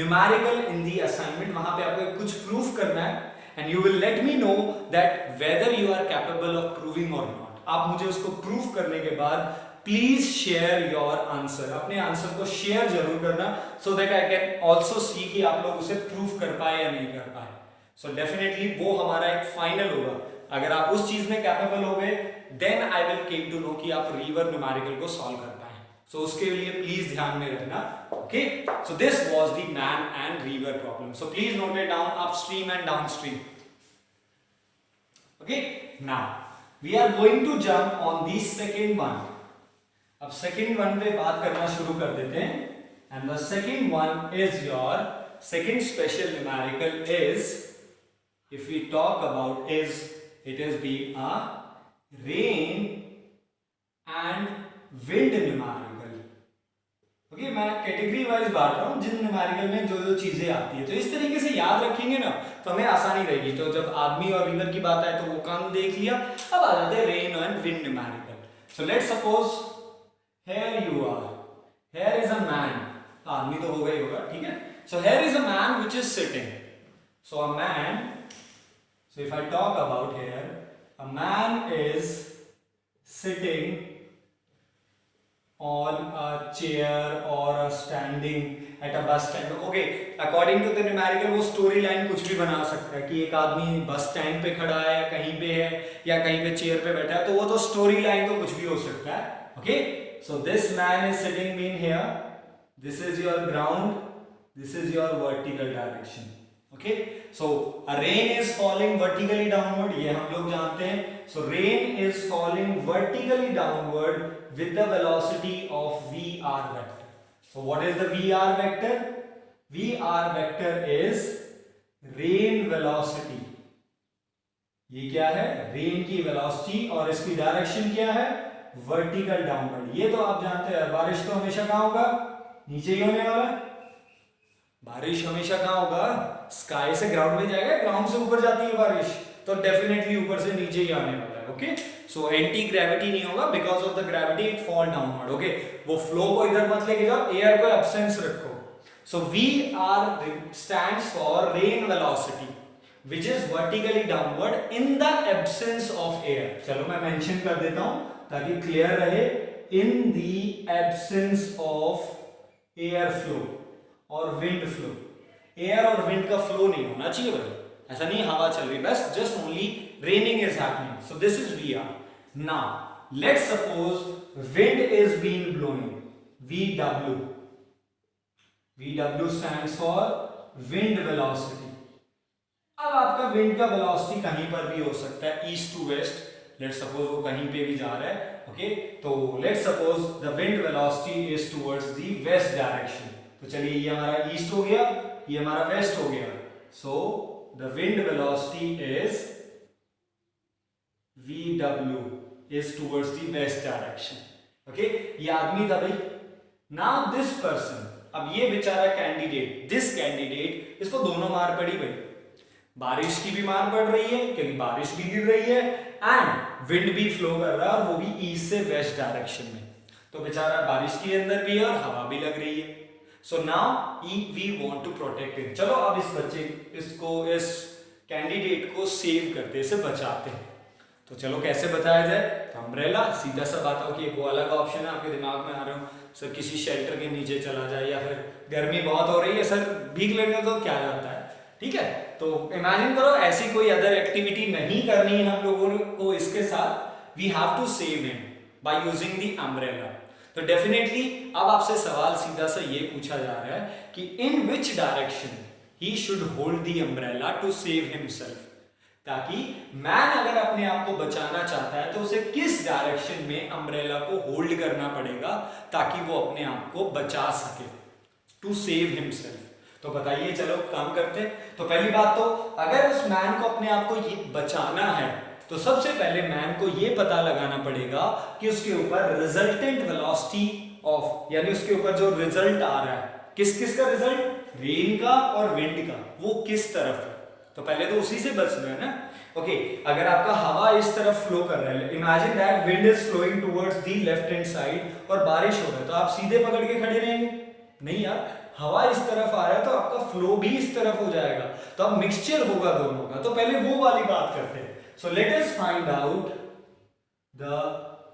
numerical in the assignment, वहां पे आपको कुछ प्रूफ करना है, and you will let me know that whether you are capable of proving और नॉट। आप मुझे उसको प्रूफ करने के बाद प्लीज शेयर योर आंसर, अपने आंसर को शेयर जरूर करना, so that I can also see कि आप लोग उसे प्रूफ कर पाए या नहीं कर पाए। सो डेफिनेटली वो हमारा एक फाइनल होगा। अगर आप उस चीज में कैपेबल हो गए, then I will came to know कि आप रिवर न्यूमेरिकल को सॉल्व कर पाए। सो उसके लिए प्लीज ध्यान में रखना। Okay, so this was the man and river problem. So please note it down, upstream and downstream. Okay, now we are going to jump on the second one. अब सेकंड वन पे बात करना शुरू कर देते हैं, and the second one is your second special numerical is, if we talk about is, it is being a rain and wind numerical. Okay, मैं कैटेगरी वाइज बांट रहा हूं, जिन न्यूमेरिकल में जो जो चीजें आती है, तो इस तरीके से याद रखेंगे ना तो हमें आसानी रहेगी। तो जब आदमी और रिवर की बात आए तो वो काम देख लिया, अब आ जाते हैं rain and wind numerical. So let's suppose here you are, here is a man, आदमी तो हो गई होगा, ठीक है। so here is a man which is sitting, so a man, so if I talk about here, a man is sitting on a chair or a standing at a bus stand। okay, according to the numerical वो स्टोरी लाइन कुछ भी बना सकता है कि एक आदमी बस स्टैंड पे खड़ा है, या कहीं पे है, या कहीं पे चेयर पे बैठा है, तो वो तो स्टोरी लाइन तो कुछ भी हो सकता है। okay, so this man is sitting mean here, this is your ground, this is your vertical direction। okay, so a rain is falling vertically downward, ये हम लोग जानते हैं। so rain is falling vertically downward with the velocity of vr vector। so what is the vr vector? vr vector is rain velocity। ये क्या है? रेन की वेलोसिटी, और इसकी डायरेक्शन क्या है? Vertical downward. ये तो आप जानते हैं, बारिश तो हमेशा कहां होगा? नीचे ही होने वाला है। बारिश हमेशा कहां होगा? स्काई से ग्राउंड में जाएगा, ग्राउंड से ऊपर जाती है बारिश, तो डेफिनेटली ऊपर से नीचे ही आने वाला है। ओके। सो एंटी ग्रेविटी नहीं होगा, because of the gravity it fall downward, okay. वो फ्लो को इधर मत लेके जाओ, एयर को एब्सेंस रखो। So we are stands for rain velocity which is vertically downward in the absence of air। चलो मैं मेंशन कर देता हूं ताकि क्लियर रहे, in the absence of air flow और wind flow। एयर और विंड का फ्लो नहीं होना चाहिए भाई, ऐसा नहीं हवा चल रही बस, just only raining is happening. So this is we are. Now let's suppose wind is being blowing, VW। VW stands for wind velocity. अब आपका विंड का वेलोसिटी कहीं पर भी हो सकता है, east to west. Let's suppose वो कहीं पे भी जा रहा है, ओके। तो let's suppose the wind velocity is towards the west direction. तो चलिए ये हमारा ईस्ट हो गया, ये हमारा वेस्ट हो गया। So the wind velocity is VW is towards the west direction, okay. ये आदमी था भाई। नाउ दिस पर्सन, अब ये बेचारा कैंडिडेट, दिस कैंडिडेट, इसको दोनों मार पड़ी भाई, बारिश की भी मार पड़ रही है क्योंकि बारिश भी गिर रही है एंड विंड भी फ्लो कर रहा है, और वो भी ईस्ट से वेस्ट डायरेक्शन में। तो बेचारा बारिश के अंदर भी है और हवा भी लग रही है। So now we want to protect it. चलो अब इस बच्चे इस कैंडिडेट को सेव करते, इसे बचाते हैं। तो चलो कैसे बचाया जाए? तो अम्ब्रेला, सीधा सा बात हो कि एक वो अलग ऑप्शन है आपके दिमाग में आ रहे हो, सर किसी शेल्टर के नीचे चला जाए, या फिर गर्मी बहुत हो रही है सर भीग लेने तो क्या जाता है, ठीक है। तो इमेजिन करो ऐसी कोई अदर एक्टिविटी नहीं करनी है हम लोगों को इसके साथ, we have to save him by using the umbrella. तो डेफिनेटली अब आपसे सवाल सीधा सा ये पूछा जा रहा है कि in which direction he should hold the umbrella to save himself, ताकि मैन अगर अपने आप को बचाना चाहता है तो उसे किस डायरेक्शन में अम्ब्रेला को होल्ड करना पड़ेगा ताकि वो अपने आप को बचा सके, टू सेव हिमसेल्फ। तो बताइए, चलो काम करते हैं। तो पहली बात तो अगर उस मैन को अपने आप को ये बचाना है तो सबसे पहले मैन को ये पता लगाना पड़ेगा कि उसके ऊपर रिजल्टेंट वेलोसिटी ऑफ, यानी उसके ऊपर जो रिजल्ट आ रहा है, किस किस का रिजल्ट, रेन का और विंड का, वो किस तरफ है। तो पहले तो उसी से बचना है ना, ओके। अगर आपका हवा इस तरफ फ्लो कर रहा है, imagine that wind is flowing towards the left hand side और बारिश हो रहा है, तो आप सीधे पकड़ के खड़े रहेंगे? नहीं यार, हवा इस तरफ आ रहा है तो आपका फ्लो भी इस तरफ हो जाएगा, तो अब मिक्सचर होगा दोनों का। तो पहले वो वाली बात करते हैं। सो let us find out the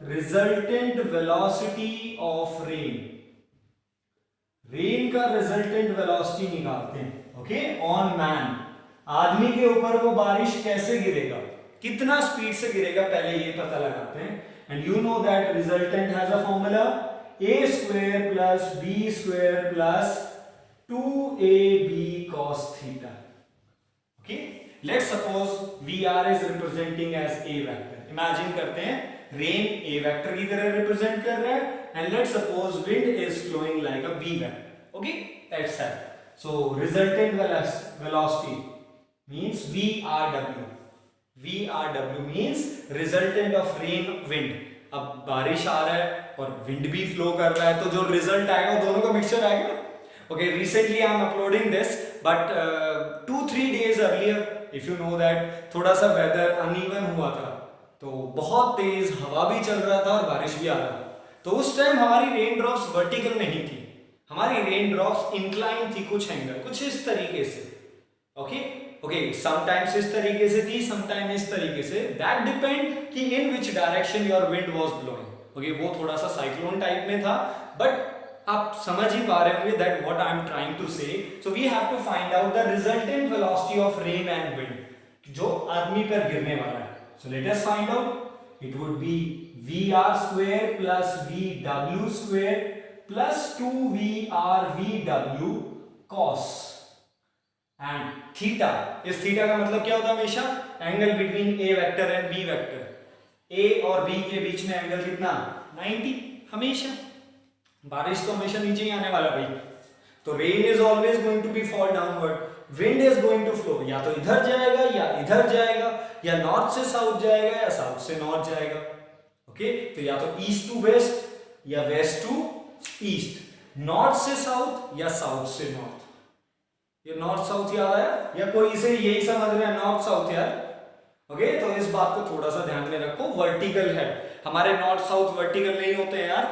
resultant velocity of rain. Rain का रिजल्टेंट वेलोसिटी निकालते हैं, ओके, ऑन मैन। आदमी के ऊपर वो बारिश कैसे गिरेगा, कितना स्पीड से गिरेगा, पहले ये पता लगाते हैं। And you know that resultant has a formula, a square plus b square plus 2ab cos theta, okay। let's suppose VR is representing as a vector। imagine करते हैं rain a vector की तरह represent कर रहा है, and let's suppose wind is flowing like a b vector, okay, that's it। so resultant velocity means VRW। VRW means resultant of rain wind। अब बारिश आ रहा है और विंड भी फ्लो कर रहा है, तो जो रिजल्ट आएगा वो दोनों का मिक्सचर आएगा ना, okay. Recently I am uploading this, but 2-3 days earlier, if you know that, थोड़ा सा वेदर अनइवन हुआ था, तो बहुत तेज हवा भी चल रहा था और बारिश भी आ रहा था। तो उस टाइम हमारी रेन ड्रॉप्स वर्टिकल नहीं थी, हमारी रेन ड्रॉप्स इंक्लाइन थी, कुछ एंगल, कुछ इस तरीके से, ओके ओके। समटाइम्स इस तरीके से थी, समटाइम इस तरीके से, दैट डिपेंड कि in which direction your wind was blowing, okay. वो थोड़ा सा साइक्लोन टाइप में था, बट आप समझ ही पा रहे होंगे that what I am trying to say. So we have to find out the resultant velocity of rain and wind, जो आदमी पर गिरने वाला है। So let us find out, it would be VR square plus VW square plus 2VR VW cos and theta. इस थीटा का मतलब क्या होता है हमेशा, angle between A vector and B vector. A और बी के बीच में एंगल कितना, 90 हमेशा। बारिश तो हमेशा नीचे ही आने वाला भाई, तो rain is always going to be fall downward, wind is going to flow, या तो इधर जाएगा या इधर जाएगा, या नॉर्थ से साउथ जाएगा या साउथ से नॉर्थ जाएगा, ओके। तो या तो ईस्ट टू वेस्ट या वेस्ट टू ईस्ट, नॉर्थ से साउथ या साउथ से नॉर्थ। ये नॉर्थ साउथ याद आया, या कोई इसे यही समझ रहे हैं नॉर्थ साउथ यार, ओके तो इस बात को थोड़ा सा ध्यान में रखो, वर्टिकल है, हमारे नॉर्थ साउथ वर्टिकल नहीं होते हैं यार,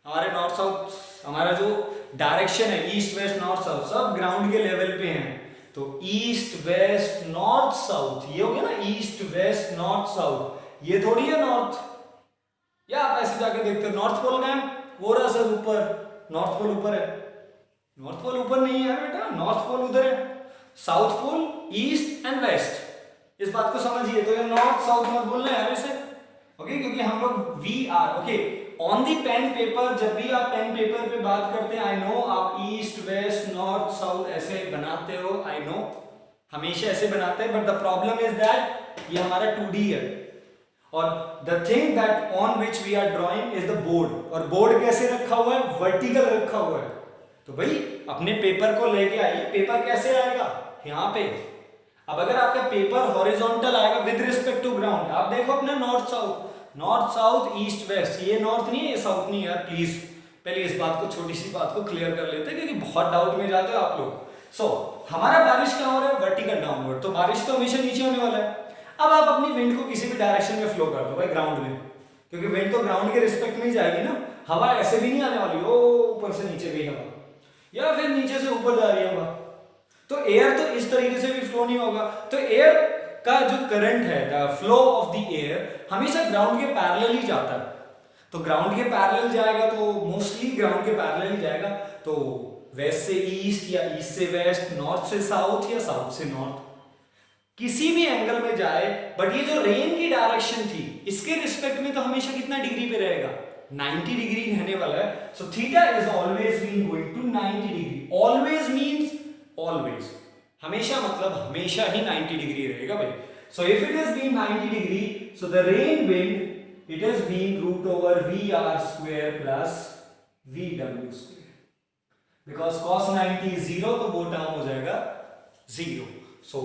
हमारे नॉर्थ साउथ हमारा जो डायरेक्शन है ईस्ट वेस्ट नॉर्थ साउथ सब ग्राउंड के लेवल पे हैं। तो ईस्ट वेस्ट नॉर्थ साउथ ये हो गया ना, ईस्ट वेस्ट नॉर्थ साउथ, ये थोड़ी है नॉर्थ, या आप ऐसे जाके देखते हो नॉर्थ पोल का है वो रहा सर ऊपर, नॉर्थ पोल ऊपर है, नॉर्थ पोल ऊपर नहीं है यार बेटा, नॉर्थ पोल उधर है, south pole east and west, इस बात को समझिए। तो ये नॉर्थ साउथ मत बोलना यार इसे, ओके क्योंकि हम लोग we are okay on the pen paper, जब भी आप पेन पेपर पे बात करते हैं, आई नो आप ईस्ट वेस्ट नॉर्थ साउथ ऐसे बनाते हो, आई नो हमेशा ऐसे बनाते हैं, but the problem is that ये हमारा 2D है और the thing that on which we are drawing is the board, और बोर्ड कैसे रखा हुआ है, वर्टिकल रखा हुआ है। तो भाई अपने पेपर को लेके आइए, पेपर कैसे आएगा यहाँ पे, अब अगर आपका पेपर हॉरिजॉन्टल आएगा विद रिस्पेक्ट टू ग्राउंड, आप देखो अपना north south, north south east west, ये नॉर्थ नहीं है ये साउथ नहीं है यार, प्लीज पहले इस बात को, छोटी सी बात को क्लियर कर लेते हैं क्योंकि बहुत डाउट में जाते हो आप लोग। सो हमारा बारिश कहाँ हो रहा है, वर्टिकल डाउनवर्ड, तो बारिश तो हमेशा नीचे होने वाला है। अब आप अपनी विंड को किसी भी डायरेक्शन में फ्लो कर दो भाई ग्राउंड में, क्योंकि विंड तो ग्राउंड के रिस्पेक्ट में ही जाएगी ना, हवा ऐसे भी नहीं आने वाली ओ ऊपर से नीचे गई हवा, या फिर नीचे से ऊपर जा रही है हवा, तो एयर तो इस तरीके से भी फ्लो नहीं होगा। तो एयर का जो करंट है, the flow of the air हमेशा ग्राउंड के पैरेलल ही जाता है, तो ग्राउंड के पैरेलल जाएगा तो मोस्टली ग्राउंड के पैरेलल ही जाएगा, तो वेस्ट से ईस्ट या ईस्ट से वेस्ट, नॉर्थ से साउथ या साउथ से नॉर्थ, किसी भी एंगल में जाए, बट ये जो रेन की डायरेक्शन थी इसके रिस्पेक्ट में तो हमेशा कितना डिग्री पे रहेगा, 90 डिग्री रहने वाला है। So theta is always been going to 90 degree, always means always, हमेशा मतलब हमेशा ही 90 डिग्री रहेगा भाई। So if it is been 90 degree, so the rain wind it is been root over V R square plus V W square, because cos 90 is 0 तो वो टर्म हो जाएगा 0। सो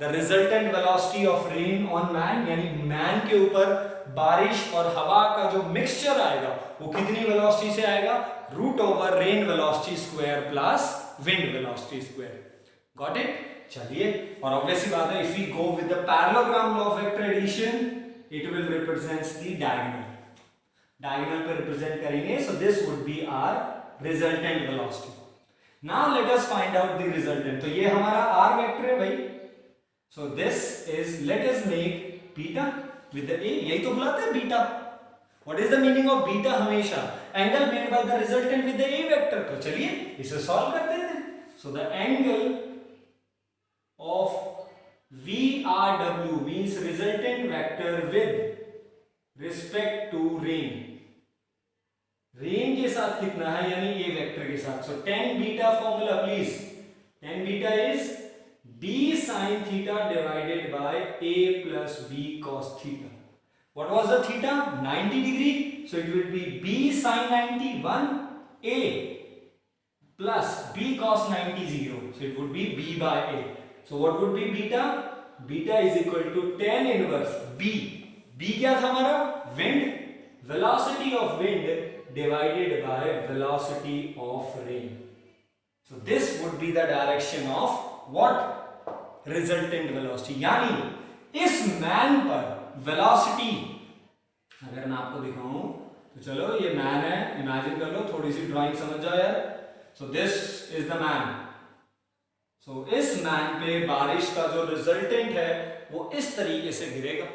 the resultant velocity of rain on man, यानी मैन के ऊपर बारिश और हवा का जो मिक्सचर आएगा वो कितनी वेलोसिटी से आएगा, root over rain velocity square plus wind velocity square, got it. चलिए, और ऑब्वियसली बात है, if we go with the parallelogram law of vector addition, it will represents the diagonal, diagonal पे रिप्रेजेंट करेंगे, so this would be our resultant velocity. Now let us find out the resultant, तो ये हमारा आर वेक्टर है भाई, so this is, let us make beta with the ए, यही तो बुलाते हैं beta. What is the meaning of beta, हमेशा angle made by the resultant with the A vector. तो चलिए इसे सॉल्व करते हैं। So the angle of VRW means resultant vector with respect to rain, rain के साथ कितना है यानी ए वेक्टर के साथ। So tan beta formula please, tan beta is b sin theta divided by a plus b cos theta. What was the theta? 90 degree. So it will be b sin 90 1 a plus b cos 90 0. So it would be b by a. So what would be beta? Beta is equal to tan inverse b. b क्या था हमारा? Wind. Velocity of wind divided by velocity of rain. So this would be the direction of what? Resultant velocity. यानी इस मैन पर वेलोसिटी, अगर मैं आपको दिखाऊं तो चलो ये मैन है, इमेजिन कर लो, थोड़ी सी ड्राइंग समझ जाओ यार। So this is the man, so इस मैन पे बारिश का जो रिजल्टेंट है वो इस तरीके से गिरेगा।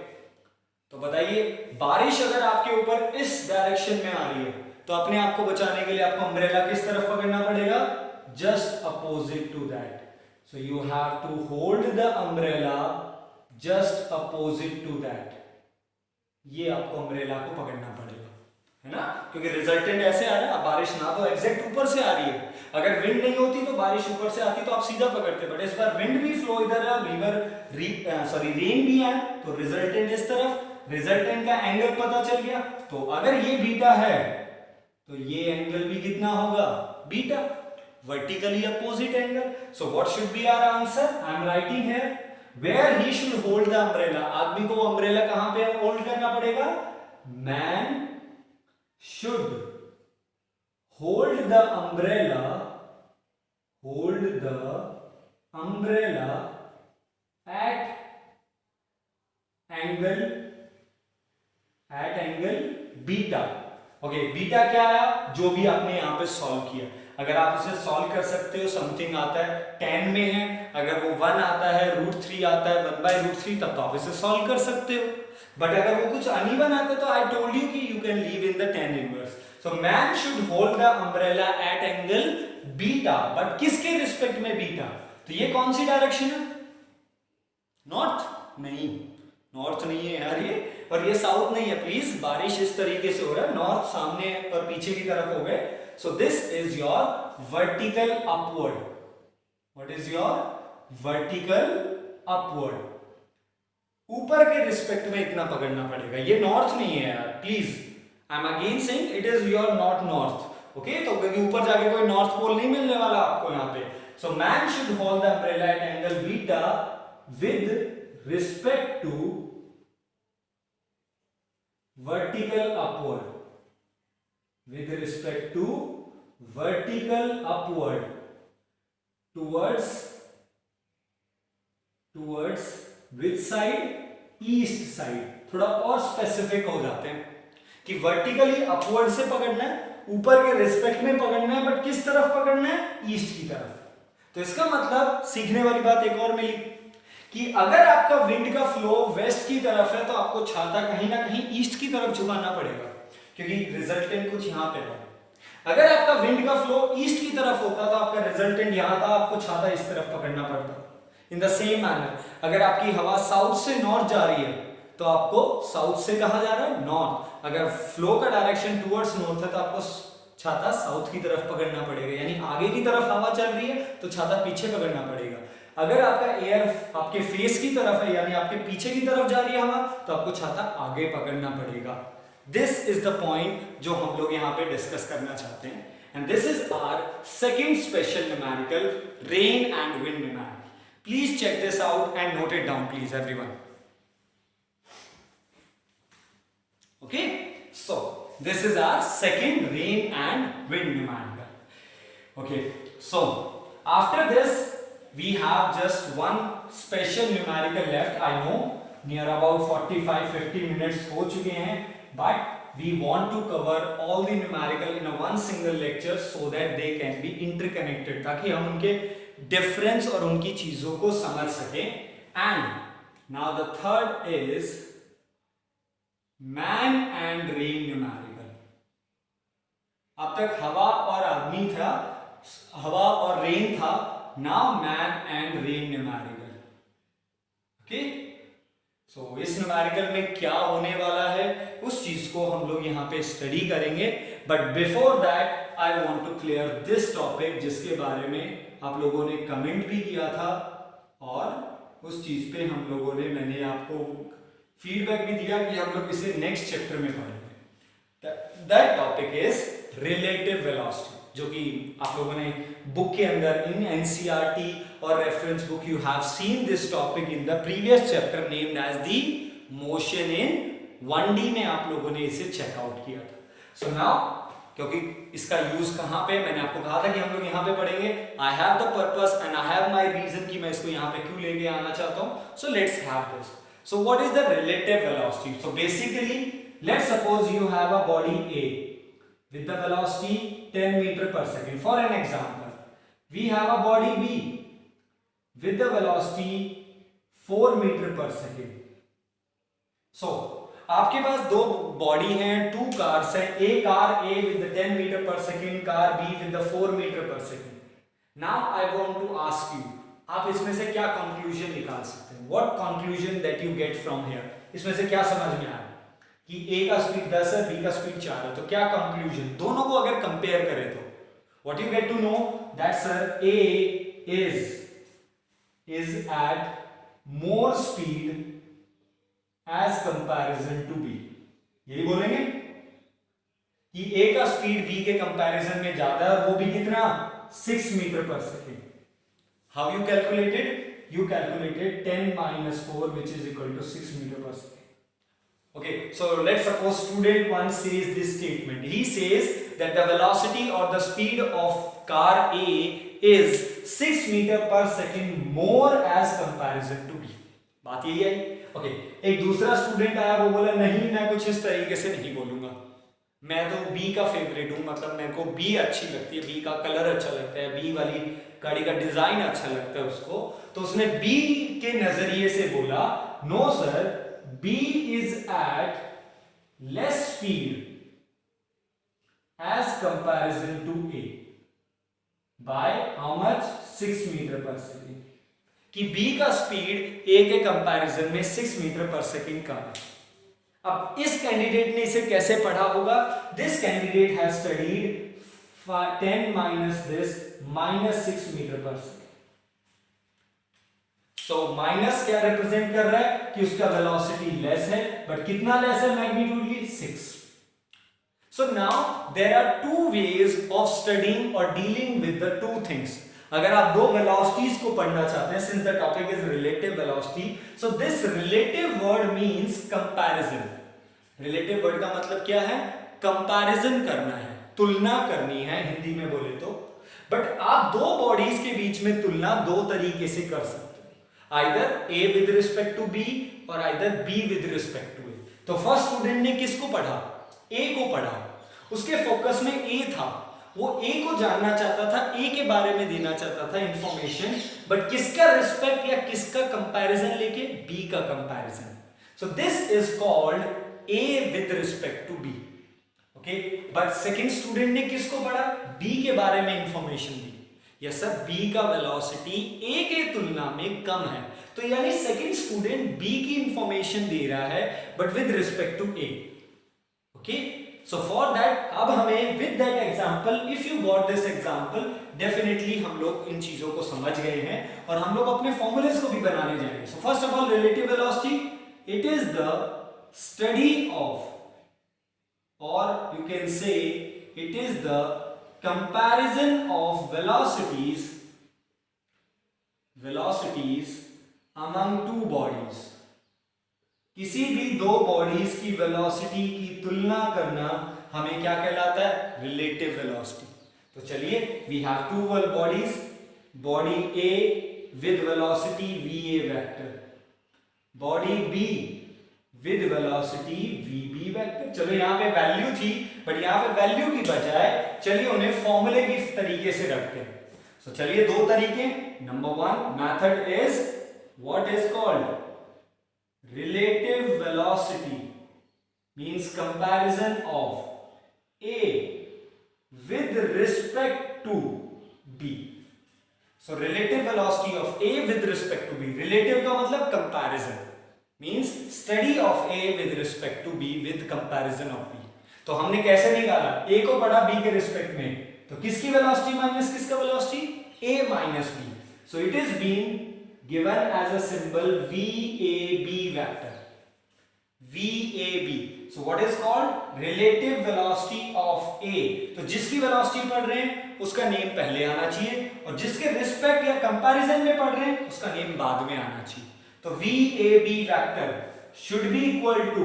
तो बताइए, बारिश अगर आपके ऊपर इस डायरेक्शन में आ रही है तो अपने आप को बचाने के लिए आपको अम्ब्रेला किस तरफ पकड़ना पड़ेगा, just opposite to that. So you have to hold the umbrella just opposite to that. ये आपको अम्ब्रेला को पकड़ना पड़ेगा, है ना, क्योंकि रिजल्टेंट ऐसे आ रहा है, बारिश ना तो एग्जैक्ट ऊपर से आ रही है, अगर विंड नहीं होती तो बारिश ऊपर से आती तो आप सीधा पकड़ते, बट इस बार विंड भी फ्लो इधर है, रेन भी है, तो रिजल्टेंट इस तरफ, रिजल्टेंट का एंगल पता चल गया। तो अगर ये बीटा है तो ये एंगल भी कितना होगा, beta, vertically opposite angle. So what should be our answer? I am writing here where he should hold the umbrella. आदमी को umbrella कहां पे hold करना पड़ेगा, man should hold the umbrella at angle at angle beta. Okay, beta क्या आया, जो भी आपने यहाँ पे सॉल्व किया। अगर आप इसे सॉल्व कर सकते हो, समथिंग आता है 10 में है, अगर वो 1 आता है, √3 आता है, 1/√3, तब तो आप इसे सॉल्व कर सकते हो। बट अगर वो कुछ अनइवन आता है तो आई टोल्ड यू कि you can leave in the 10 inverse. So man should hold the umbrella at angle beta, but किसके रिस्पेक्ट में बीटा? तो ये कौन सी डायरेक्शन है? नॉर्थ? नहीं, नॉर्थ नहीं है यार ये, और ये साउथ नहीं है। प्लीज, बारिश इस तरीके से हो रहा है, नॉर्थ सामने और पीछे की तरफ हो गए। सो this is your vertical upward. What is your vertical upward? ऊपर के रिस्पेक्ट में इतना पकड़ना पड़ेगा, ये नॉर्थ नहीं है यार, please. I am again saying it is your not north. Okay, तो क्योंकि ऊपर जाके कोई नॉर्थ पोल नहीं मिलने वाला आपको यहाँ पे। So man should hold the umbrella at angle beta with respect to vertical upward, with respect to vertical upward towards which side? East side. थोड़ा और स्पेसिफिक हो जाते हैं कि वर्टिकली अपवर्ड से पकड़ना है, ऊपर के रिस्पेक्ट में पकड़ना है, बट किस तरफ पकड़ना है? ईस्ट की तरफ। तो इसका मतलब सीखने वाली बात एक और मिली कि अगर आपका विंड का फ्लो वेस्ट की तरफ है तो आपको छाता कहीं ना कहीं ईस्ट की तरफ झुकाना पड़ेगा, क्योंकि रिजल्टेंट कुछ यहां पे है। अगर आपका विंड का फ्लो ईस्ट की तरफ होता तो आपका रिजल्टेंट यहां था, आपको छाता इस तरफ पकड़ना पड़ता। इन द सेम मैनर, अगर आपकी हवा साउथ से नॉर्थ जा रही है तो आपको साउथ से कहा जा रहा है? नॉर्थ। अगर फ्लो का डायरेक्शन टुवर्ड्स नॉर्थ है तो आपको छाता साउथ की तरफ पकड़ना पड़ेगा, यानी आगे की तरफ हवा चल रही है तो छाता पीछे पकड़ना पड़ेगा। अगर आपका एयर आपके फेस की तरफ है, यानी आपके पीछे की तरफ जा रही है हवा, तो आपको छाता आगे पकड़ना पड़ेगा। दिस इज द पॉइंट जो हम लोग यहाँ पे डिस्कस करना चाहते हैं, and this is our second special numerical, rain and wind numerical. Please check this out and note it down please everyone. Okay, so this is our second rain and wind numerical. Okay, so after this we have just one special numerical left. I know near about 45-50 minutes हो चुके हैं, but we want to cover all the numerical in a one single lecture so that they can be interconnected, ताकि हम उनके difference और उनकी चीजों को समझ सकें। And now the third is man and rain numerical। अब तक हवा और आदमी था, हवा और रेन था, now man and rain numerical। okay, so इस न्यूमेरिकल में क्या होने वाला है उस चीज को हम लोग यहाँ पे स्टडी करेंगे। But before that I want to clear this topic, जिसके बारे में आप लोगों ने कमेंट भी किया था और उस चीज पे हम लोगों ने, मैंने आपको फीडबैक भी दिया कि हम लोग इसे नेक्स्ट चैप्टर में पढ़ेंगे। That topic is relative velocity, जो कि आप लोगों ने बुक के अंदर इन एनसीईआरटी और reference book you have seen this topic in the previous chapter named as the motion in 1D में आप लोगों ने इसे चेकआउट किया था। सो नाउ, क्योंकि इसका यूज कहां पे, मैंने आपको कहा था कि हम लोग यहां पे पढ़ेंगे। I have the purpose and I have my reason कि मैं इसको यहां पे क्यों लेके आना चाहता हूं। So let's have this. So what is the relative velocity? So basically let's suppose you have a body A with the velocity 10 meter per second. For an example, we have a body B with the velocity 4 meter per second. So, आपके पास दो बॉडी हैं, टू कार्स हैं, a car A with the 10 meter per second, car B with the 4 meter per second. Now I want to ask you, आप इसमें से क्या कंक्लूजन निकाल सकते हैं? What conclusion that you get from here? इसमें से क्या समझ में आया कि A का स्पीड 10 है, B का स्पीड 4 है, तो क्या कंक्लूजन? दोनों को अगर कंपेयर करें तो what you get to know that sir A is at more speed as comparison to B। यही बोलेंगे कि A का स्पीड B के कंपैरिजन में ज्यादा है, और वो भी कितना? 6 metre per second. How you calculated? You calculated 10 minus 4, which is equal to 6 meter per second. Okay, so let's suppose student 1 says this statement. He says that the velocity or the speed of car A is 6 meter per second more as comparison to B. बात यही है। ओके, एक दूसरा स्टूडेंट आया, वो बोला नहीं मैं कुछ इस तरीके से नहीं बोलूंगा, मैं तो बी का फेवरेट हूँ, मतलब मेरे को बी अच्छी लगती है, बी का कलर अच्छा लगता है, बी वाली गाड़ी का डिजाइन अच्छा लगता है उसको, तो उसने बी के नजरिए से बोला no sir, B is at less speed as comparison to A by how much 6 metre per second, कि बी का स्पीड ए के कंपैरिजन में 6 मीटर पर सेकेंड कम है। अब इस कैंडिडेट ने इसे कैसे पढ़ा होगा? This candidate has studied 10 minus this minus 6 metre per second. तो माइनस क्या रिप्रेजेंट कर रहा है कि उसका वेलोसिटी लेस है, बट कितना लेस है मैग्नीट्यूड की? 6। So now there are two ways of studying or dealing with the two things. अगर आप दो velocities को पढ़ना चाहते हैं, since the topic is relative velocity, so this relative word means comparison. Relative word का मतलब क्या है? Comparison करना है, तुलना करनी है हिंदी में बोले तो। बट आप दो बॉडीज के बीच में तुलना दो तरीके से कर सकते हो, either A with respect to B और either B with respect to A. तो फर्स्ट स्टूडेंट ने किसको पढ़ा? ए को पढ़ा, उसके फोकस में ए था, वो ए को जानना चाहता था, ए के बारे में देना चाहता था इंफॉर्मेशन, बट किसका रिस्पेक्ट या किसका कंपैरिजन लेके? बी का comparison. So this is called A with respect to B. Okay, but second student ने किसको पढ़ा? बी के बारे में इंफॉर्मेशन दी। यस सर, बी का वेलोसिटी ए के तुलना में कम है, तो यानी सेकंड स्टूडेंट बी की इंफॉर्मेशन दे रहा है but with respect to A. Okay, so for that अब हमें with that example, if you got this example, definitely हम लोग इन चीजों को समझ गए हैं और हम लोग अपने formulas को भी बनाने जाएंगे। So first of all, relative velocity, it is the study of, or you can say it is the comparison of velocities among two bodies. किसी भी दो बॉडीज की वेलोसिटी की तुलना करना हमें क्या कहलाता है? Relative velocity. तो चलिए, we have two bodies, body A with velocity V A vector, body B with velocity V B vector. चलो यहाँ पे वैल्यू थी, बट यहाँ पे वैल्यू की बजाय चलिए उन्हें फॉर्मूले की तरीके से रखते हैं। तो चलिए दो तरीके। Number one method is what is called relative velocity, means comparison of A with respect to B. So relative velocity of A with respect to B, relative का मतलब comparison, means study of A with respect to B with comparison of B. तो हमने कैसे निकाला? A को पढ़ा B के रिस्पेक्ट में, तो किसकी वेलोसिटी माइनस किसका velocity? A minus B. So it is being given as a symbol VAB vector. VAB. So what is called relative velocity of A. तो जिसकी वेलोसिटी पढ़ रहे हैं उसका नेम पहले आना चाहिए, और जिसके रिस्पेक्ट या कंपैरिजन में पढ़ रहे हैं उसका नेम बाद में आना चाहिए। तो VAB vector should be equal to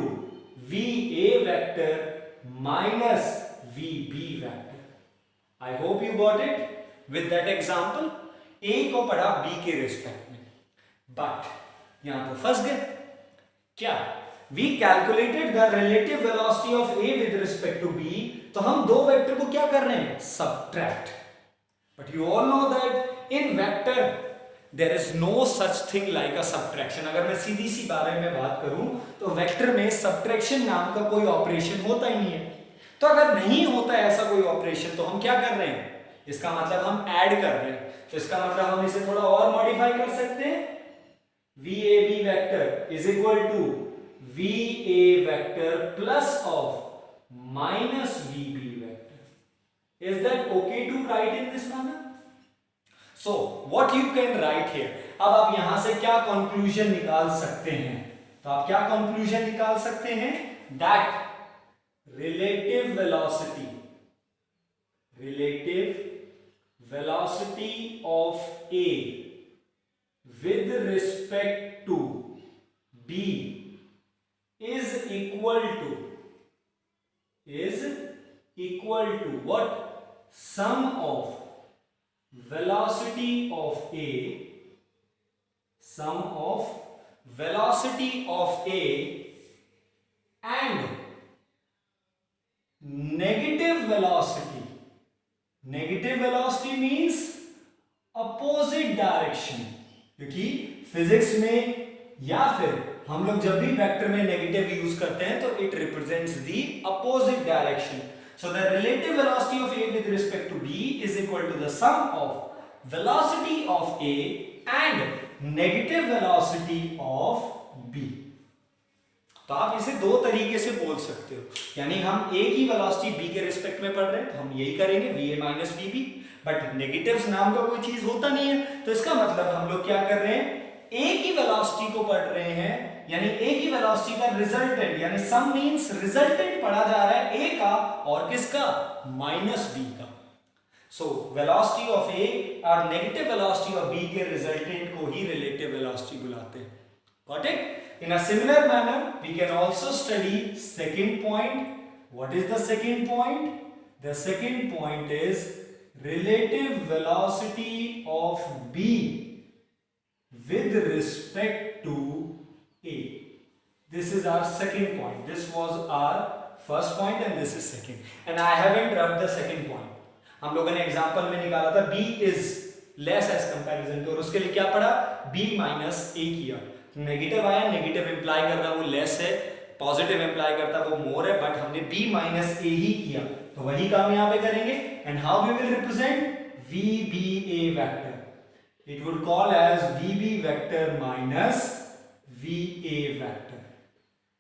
VA vector minus VB vector. I hope you got it with that example. A को पढ़ा B के रिस्पेक्ट में, बट यहां पर फंस गए। क्या? We calculated the relative velocity of A with respect to B, तो हम दो वेक्टर को क्या कर रहे हैं? Subtract. But you all know that in vector there is no such thing like a subtraction. अगर मैं सीधी सी बारे में बात करूं तो वेक्टर में subtraction नाम का कोई ऑपरेशन होता ही नहीं है। तो अगर नहीं होता ऐसा कोई ऑपरेशन, तो हम क्या कर रहे हैं? इसका मतलब हम ऐड कर रहे हैं, तो इसका मतलब हम इसे थोड़ा और मॉडिफाई कर सकते हैं। VAB vector is equal to VA vector plus of minus VB vector. Is that okay to write in this manner? So what you can write here? अब आप यहां से क्या कंक्लूजन निकाल सकते हैं? तो आप क्या कंक्लूजन निकाल सकते हैं? That relative velocity of A with respect to B is equal to what? Sum of velocity of A velocity of A and negative velocity. Negative velocity means opposite direction, क्योंकि फिजिक्स में या फिर हम लोग जब भी वेक्टर में नेगेटिव यूज करते हैं तो it represents the opposite direction. So the relative velocity of A with respect to B is equal to the sum of velocity of A and negative velocity of B. तो आप इसे दो तरीके से बोल सकते हो, यानी हम A की वेलोसिटी B के रिस्पेक्ट में पढ़ रहे हैं तो हम यही करेंगे VA minus VB, but negatives नाम का कोई चीज होता नहीं है, तो इसका मतलब हम लोग क्या कर रहे हैं, A की वेलोसिटी को पढ़ रहे हैं, यानी A की वेलोसिटी का रिजल्टेंट, यानी सम मींस रिजल्टेंट पढ़ा जा रहा है A का और किसका, माइनस B का. सो वेलोसिटी ऑफ A और नेगेटिव वेलोसिटी ऑफ B के रिजल्टेंट को ही रिलेटिव वेलोसिटी बुलाते हैं. Got it? In a similar manner, we can also study second point. What is the second point? The second point is relative velocity of B with respect to A. This is our second point. This was our first point and this is second. And I haven't rubbed the second point. हम लोगों ने एग्जाम्पल में निकाला था B is less as comparison to, और उसके लिए क्या पढ़ा, B minus A किया. नेगेटिव आया, नेगेटिव इंप्लाई कर रहा है वो लेस है, पॉजिटिव इंप्लाई करता है वो मोर है, बट हमने B माइनस A ही किया, तो वही काम यहाँ पे करेंगे. And how we will represent VBA vector, it would call as VB vector minus VA vector.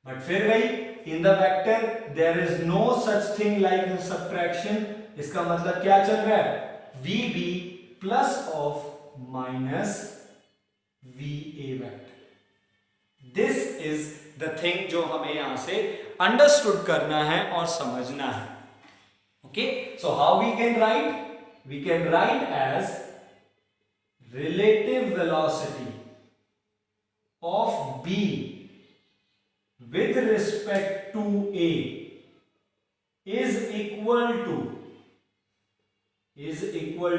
But फिर वही, in the vector there is no such thing like subtraction. इसका मतलब क्या चल रहा है, VB plus of minus VA vector. This is the thing जो हमें यहां से अंडरस्टूड करना है और समझना है. Okay, so how we can write? We can write as relative velocity of B with respect to A is equal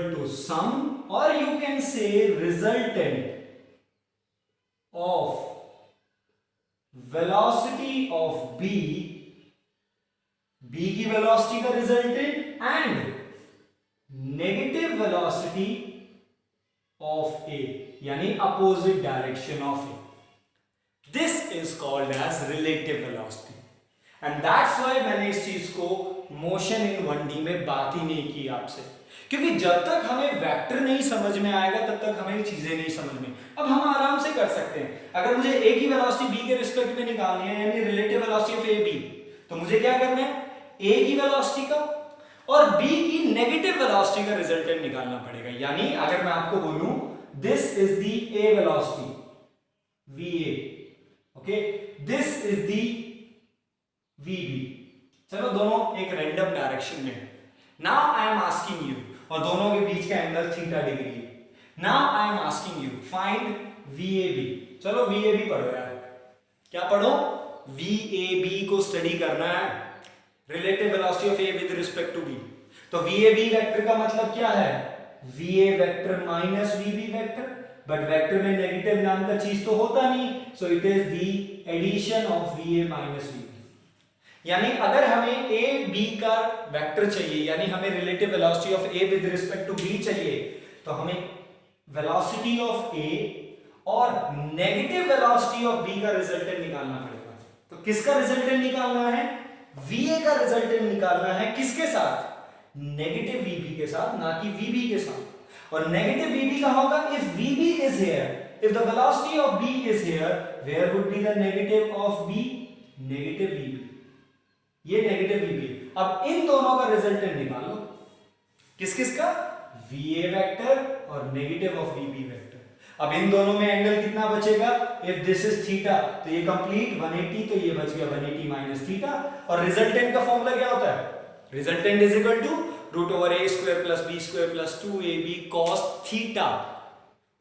to sum, or you can say resultant of velocity of B की वेलोसिटी का resultant and negative velocity of A, यानी opposite direction of A. This is called as relative velocity. And that's why मैंने इस चीज को मोशन इन 1D में बात ही नहीं की आपसे, क्योंकि जब तक हमें वेक्टर नहीं समझ में आएगा तब तक हमें चीजें नहीं समझ में. अब हम आराम से कर सकते हैं, अगर मुझे A की वेलोसिटी B के रिस्पेक्ट में निकालनी है, यानी रिलेटिव वेलोसिटी ऑफ AB, तो मुझे क्या करना है, A की वेलोसिटी का और B की नेगेटिव वेलोसिटी का रिजल्टेंट निकालना पड़ेगा. यानी अगर मैं आपको बोलूं this is the A velocity VA, okay, this is the VB, चलो दोनों एक रैंडम डायरेक्शन में. Now I am asking you, और दोनों के बीच का एंगल थीटा डिग्री है. Now I am asking you find VAB. चलो VAB पढ़ो यार, क्या पढ़ो, VAB को स्टडी करना है, relative velocity of A with respect to B. तो VAB वेक्टर का मतलब क्या है, VA vector minus VB vector, but vector में नेगेटिव नाम का चीज तो होता नहीं, so it is the addition of VA minus VB. यानी अगर हमें A B का वेक्टर चाहिए, यानी हमें relative velocity of A with respect to B चाहिए, तो हमें वेलोसिटी ऑफ A और नेगेटिव वेलोसिटी ऑफ B का रिजल्टेंट निकालना पड़ेगा. तो किसका रिजल्टेंट निकालना है, VA का रिजल्टेंट निकालना है, किसके साथ, नेगेटिव VB के साथ, ना कि VB के साथ. और नेगेटिव VB का होगा if VB is here, if the velocity of B is here, where would be the negative of B, negative VB. ये नेगेटिव VB. अब इन दोनों का रिजल्टेंट निकाल लो, किस किस का, VA वेक्टर और नेगेटिव ऑफ VB वेक्टर. अब इन दोनों में एंगल कितना बचेगा, इफ दिस इज थीटा तो ये कंप्लीट 180, तो ये बच गया 180 माइनस थीटा. और रिजल्टेंट का फॉर्मूला क्या होता है, resultant is equal to root over A square plus B square plus 2AB cos theta.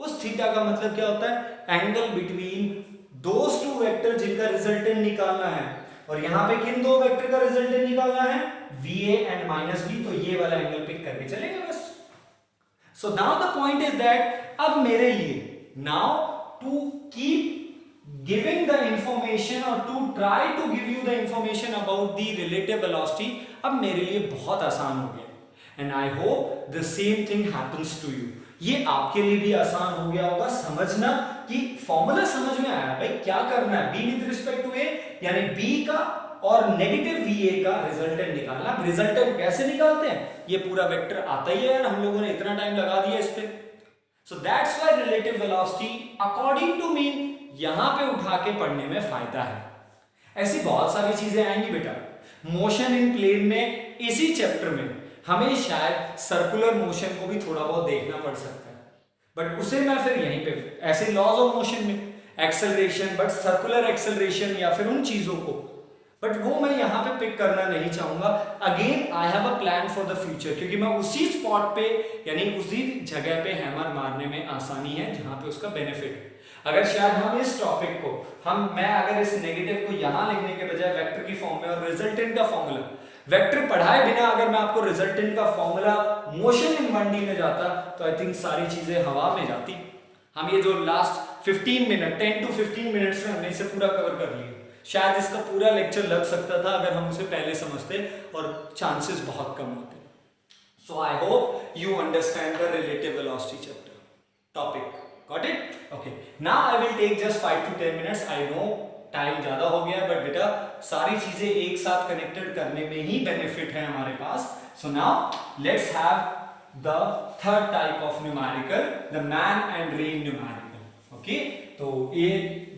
उस थीटा का मतलब क्या होता है, angle between those two vector जिनका रिजल्टेंट निकालना है. और यहां पे किन दो वेक्टर का रिजल्टेंट निकालना है, VA एंड माइनस B. तो ये वाला एंगल पिक करके चलेंगे बस. So now the point is that अब मेरे लिए now to keep giving the information और to try to give you the information about the relative velocity अब मेरे लिए बहुत आसान हो गया and I hope the same thing happens to you. ये आपके लिए भी आसान हो गया होगा समझना कि फॉर्मूला समझ में आया भाई क्या करना है, बी विद रिस्पेक्ट टू ए यानी बी का और नेगेटिव वी ए का रिजल्टेंट निकालना। रिजल्टेंट कैसे निकालते हैं, ये पूरा वेक्टर आता ही है यार, हम लोगों ने इतना टाइम लगा दिया इस पे। So that's why relative velocity according to me यहां पे उठा के पढ़ने में फायदा है। ऐसी बहुत सारी चीजें आएंगी बेटा मोशन इन प्लेन में। इसी चैप्टर में हमें शायद सर्कुलर मोशन को भी थोड़ा बहुत देखना पड़ सकता है, बट उसे मैं फिर यहीं पे ऐसे लॉज ऑफ मोशन में एक्सेलरेशन, बट सर्कुलर एक्सेलरेशन या फिर उन चीजों को, बट वो मैं यहाँ पे पिक करना नहीं चाहूंगा। Again I have a plan for the future, क्योंकि मैं उसी स्पॉट पे यानी उसी जगह पे हैमर मारने में आसानी है जहां पे उसका बेनिफिट है। अगर शायद हम इस टॉपिक को मैं अगर इस नेगेटिव को यहां लिखने के बजाय वेक्टर की फॉर्म में और रिजल्टेंट का फॉर्मूला वेक्टर पढ़ाए बिना अगर मैं आपको रिजल्टेंट का फॉर्मूला मोशन इन 1D में जाता तो आई थिंक सारी चीजें हवा में जाती। हम ये जो लास्ट 15 मिनट 10 to 15 मिनट्स में हमने इसे पूरा कवर कर लिया। शायद इसका पूरा लेक्चर लग सकता था अगर हम उसे पहले समझते और चांसेस बहुत कम होते। So I hope you understand the relative velocity chapter topic. Got it? Okay, now I will take just 5 to 10 minutes. I know time ज्यादा हो गया बट बेटा सारी चीजें एक साथ कनेक्टेड करने में ही बेनिफिट है हमारे पास। So now let's have the third type of numerical, the man and rain numerical. Okay, तो ये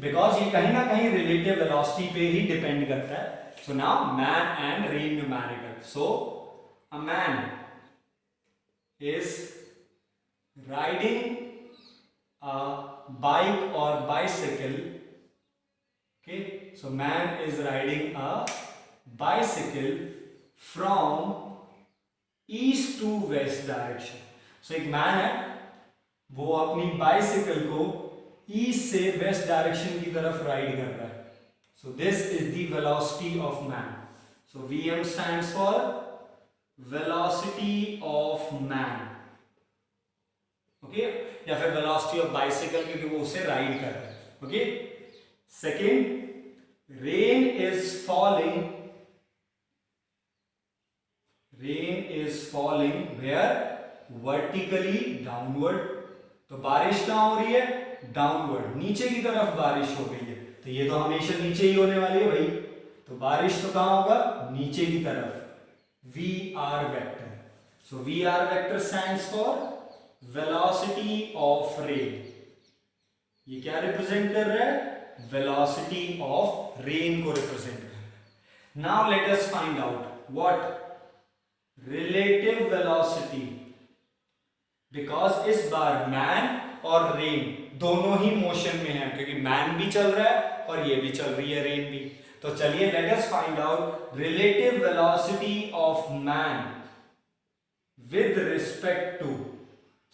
बिकॉज ये कहीं ना कहीं रिलेटिव वेलोसिटी पे ही डिपेंड करता है। So now man and rain numerical. So a man is riding a bike or bicycle. Okay, so man is riding a bicycle from east to west direction. So एक मैन है वो अपनी बाइसिकल को ईस्ट से वेस्ट डायरेक्शन की तरफ राइड कर रहा है। So this is the velocity of man. So Vm stands for velocity of man. Okay, या फिर वेलोसिटी ऑफ बाइसिकल क्योंकि वो उसे राइड कर रहा है। Okay, second rain is falling where vertically downward. तो बारिश कहां हो रही है? डाउनवर्ड, नीचे की तरफ बारिश हो रही है। तो ये तो हमेशा नीचे ही होने वाली है भाई, तो बारिश तो कहां होगा? नीचे की तरफ। V are vector. So we are vector stands for velocity of rain. ये क्या रिप्रेजेंट कर रहा है? वेलोसिटी ऑफ रेन को रिप्रेजेंट कर रहा है। Now let us find out what relative velocity, because इस बार मैन और रेन दोनों ही मोशन में है, क्योंकि मैन भी चल रहा है और ये भी चल रही है रेन भी। तो चलिए let us find out relative velocity of man with respect to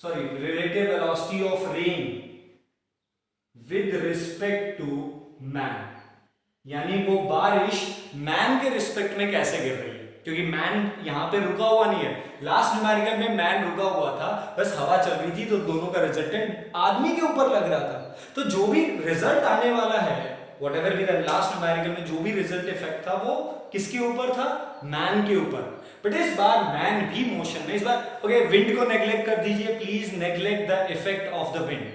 relative velocity of rain with respect to man। यानी वो बारिश मैन के रिस्पेक्ट में कैसे गिर रही है, क्योंकि मैन यहां पे रुका हुआ नहीं है। लास्ट न्यूमेरिकल में मैन रुका हुआ था, बस हवा चल रही थी, तो दोनों का रिजल्टेंट आदमी के ऊपर लग रहा था। तो जो भी रिजल्ट आने वाला है व्हाटएवर भी लास्ट न्यूमेरिकल में जो भी रिजल्ट इफेक्ट था वो किसके ऊपर था? मैन के ऊपर। बट इस बार मैन भी मोशन में। इस बार ओके, विंड को नेग्लेक्ट कर दीजिए, please neglect the effect of the wind.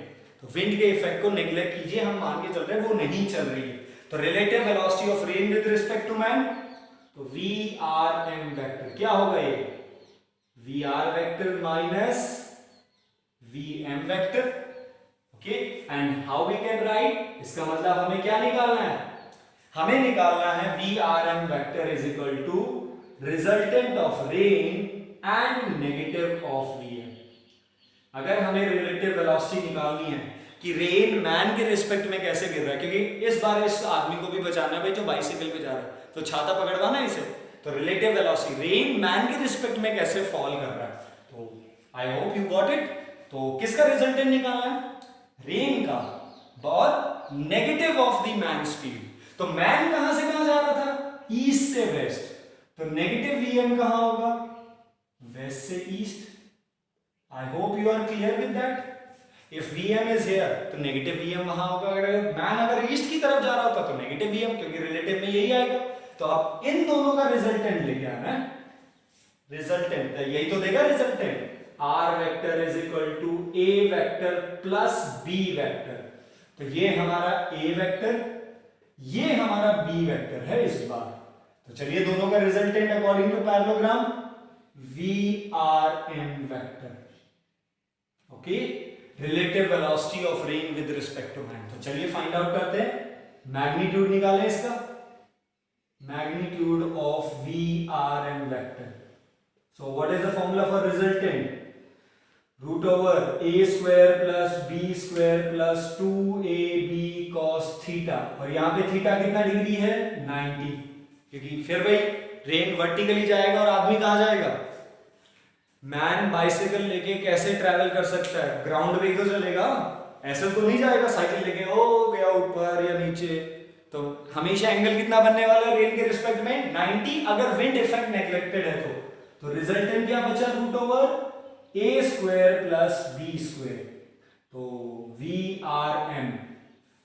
तो विंड के इफेक्ट को नेग्लेक्ट कीजिए, हम मान के चल रहे हैं वो नहीं चल रही है। तो relative velocity of rain with respect to man, तो वी आर एम वेक्टर क्या होगा? ये V are vector minus V M vector. Okay, and how we can write? इसका मतलब हमें क्या निकालना है? हमें निकालना है V R M vector is equal to resultant of rain and negative of VM. अगर हमें रिलेटिव वेलोसिटी निकालनी है कि रेन मैन के रिस्पेक्ट में कैसे गिर रहा है, क्योंकि इस बार इस आदमी को भी बचाना है भाई जो बाइसिकल पे जा रहा है, तो छाता पकड़वाना इसे। तो रिलेटिव वेलोसिटी रेन मैन के रिस्पेक्ट में कैसे फॉल कर रहा है। तो आई होप यू गॉट इट। तो किसका रिजल्टेंट निकालना है? रेन का और negative of the man speed. तो मैन कहां से कहां जा रहा था? ईस्ट से वेस्ट। तो नेगेटिव वीएम कहां होगा? वेस्ट से east. I hope you are clear with that. If Vm is here तो नेगेटिव Vm वहां होगा, अगर मैन अगर ईस्ट की तरफ जा रहा होता तो नेगेटिव Vm, क्योंकि रिलेटिव में यही आएगा। तो आप इन दोनों का रिजल्टेंट लेके आना है, रिजल्टेंट यही तो देगा resultant. R vector is equal to A vector plus B vector. तो ये हमारा A वेक्टर, ये हमारा B वेक्टर है इस बार। तो चलिए दोनों का resultant according to parallelogram VRM vector. Okay, relative velocity of rain with respect to man. तो चलिए फाइंड आउट करते हैं, मैग्नीट्यूड निकालें इसका, magnitude of VRM vector. So what is the formula for resultant? Root over a square plus b square plus 2ab cos theta, और यहां पे थीटा कितना डिग्री है? 90, क्योंकि फिर भाई रेन वर्टिकली जाएगा और आदमी कहां जाएगा? मैन बाइसिकल लेके कैसे ट्रैवल कर सकता है? ग्राउंड पे तो चलेगा, ऐसे तो नहीं जाएगा साइकिल लेके ओ गया ऊपर या नीचे। तो हमेशा एंगल कितना बनने वाला है रेन के रिस्पेक्ट में? 90, अगर विंड इफेक्ट नेग्लेक्टेड है तो रिजल्टेंट क्या बचा? Root over a square plus b square. तो VRM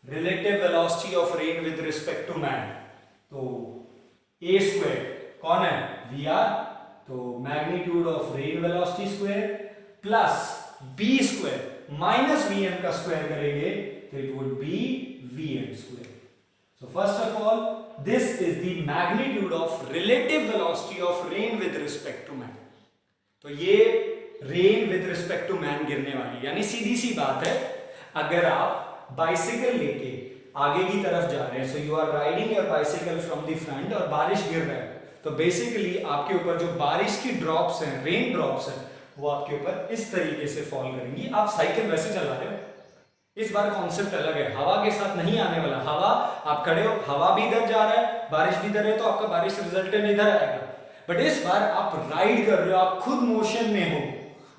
relative velocity of rain with respect to man, तो a स्क्वायर कौन है? VR, तो magnitude of rain velocity square plus b square minus Vm का स्क्वायर करेंगे तो it would be Vm square. So first of all, this is the magnitude of relative velocity of rain with respect to man. तो ये rain with respect to man गिरने वाली, यानी सीधी सी बात है, अगर आप बाइसिकल लेके आगे की तरफ जा रहे हैं, so you are riding your bicycle from the front और बारिश गिर रहा है, तो बेसिकली आपके ऊपर जो बारिश की ड्रॉप्स हैं, रेन ड्रॉप्स हैं, वो आपके ऊपर इस तरीके से फॉल करेंगी। आप साइकिल वैसे चला रहे हो, इस बार कॉन्सेप्ट अलग है, हवा के साथ नहीं आने वाला। हवा, आप खड़े हो, हवा भी इधर जा रहा है, बारिश भी इधर है, तो आपका बारिश रिजल्टेंट इधर आएगा। बट इस बार आप राइड कर रहे हो, आप खुद मोशन में हो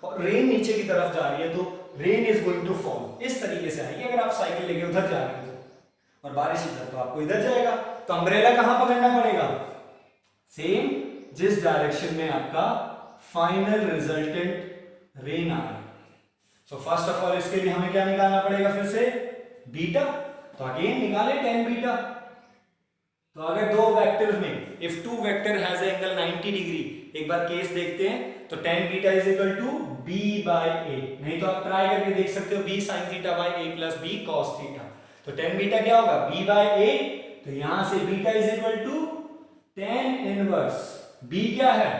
और रेन नीचे की तरफ जा रही है, तो rain is going to fall, इस तरीके से आएगी। अगर आप साइकिल लेके उधर जा रहे हो और बारिश इधर, तो आपको इधर जाएगा, तो अम्ब्रेला कहां पकड़ना पड़ेगा? सेम, जिस डायरेक्शन में आपका फाइनल रिजल्टेंट रेन आ रहा है। सो फर्स्ट ऑफ ऑल इसके लिए हमें क्या निकालना पड़ेगा? फिर से बीटा, तो अगेन निकाले tan बीटा। तो अगर दो वेक्टर्स में if two vector has angle 90 degree, एक बार केस देखते हैं, तो tan beta is equal to b by a, नहीं तो आप ट्राई करके देख सकते हो b sin theta by a plus b cos theta. तो tan बीटा क्या होगा? b बाय a, तो यहां से beta is equal to tan inverse b क्या है?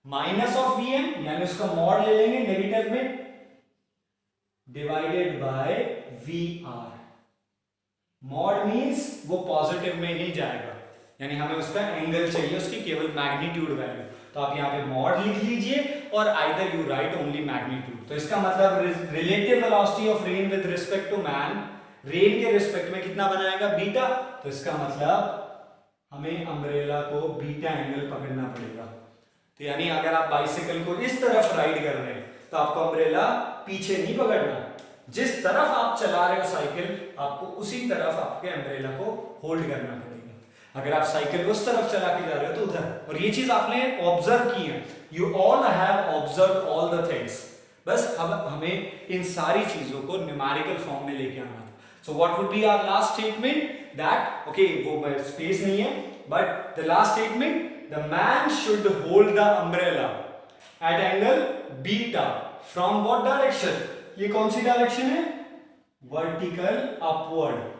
माइनस ऑफ vm, यानी उसका मॉड ले लेंगे नेगेटिव में, divided by VR। Mod means वो पॉजिटिव में ही जाएगा, यानी हमें उसका एंगल चाहिए, उसकी केवल मैग्नीट्यूड वैल्यू। तो आप यहाँ पे मॉड लिख लीजिए और either you write only magnitude. तो इसका मतलब relative velocity of rain with respect to man, rain के रिस्पेक्ट में कितना बनाएगा? बीटा। तो इसका मतलब हमें अम्ब्रेला को बीटा एंगल पकड़ना पड़ेगा। तो यानी अगर आप बाइसिकल को इस तरफ राइड कर रहे हैं, तो आपको अम्ब्रेला पीछे नहीं पकड़ना, जिस तरफ आप चला रहे हो साइकिल, आपको उसी तरफ आपके अम्ब्रेला को होल्ड करना पड़ेगा। अगर आप साइकिल उस तरफ चला के जा रहे हो तो उधर। और ये चीज आपने ऑब्जर्व की है, you all have observe all the things. बस अब हमें इन सारी चीजों को न्यूमेरिकल फॉर्म में लेके आना था। So what would be our last statement? That okay, वो स्पेस नहीं है, but the last statement, the man should hold the umbrella at angle beta from what direction? ये कौन सी डायरेक्शन है? Vertical upward.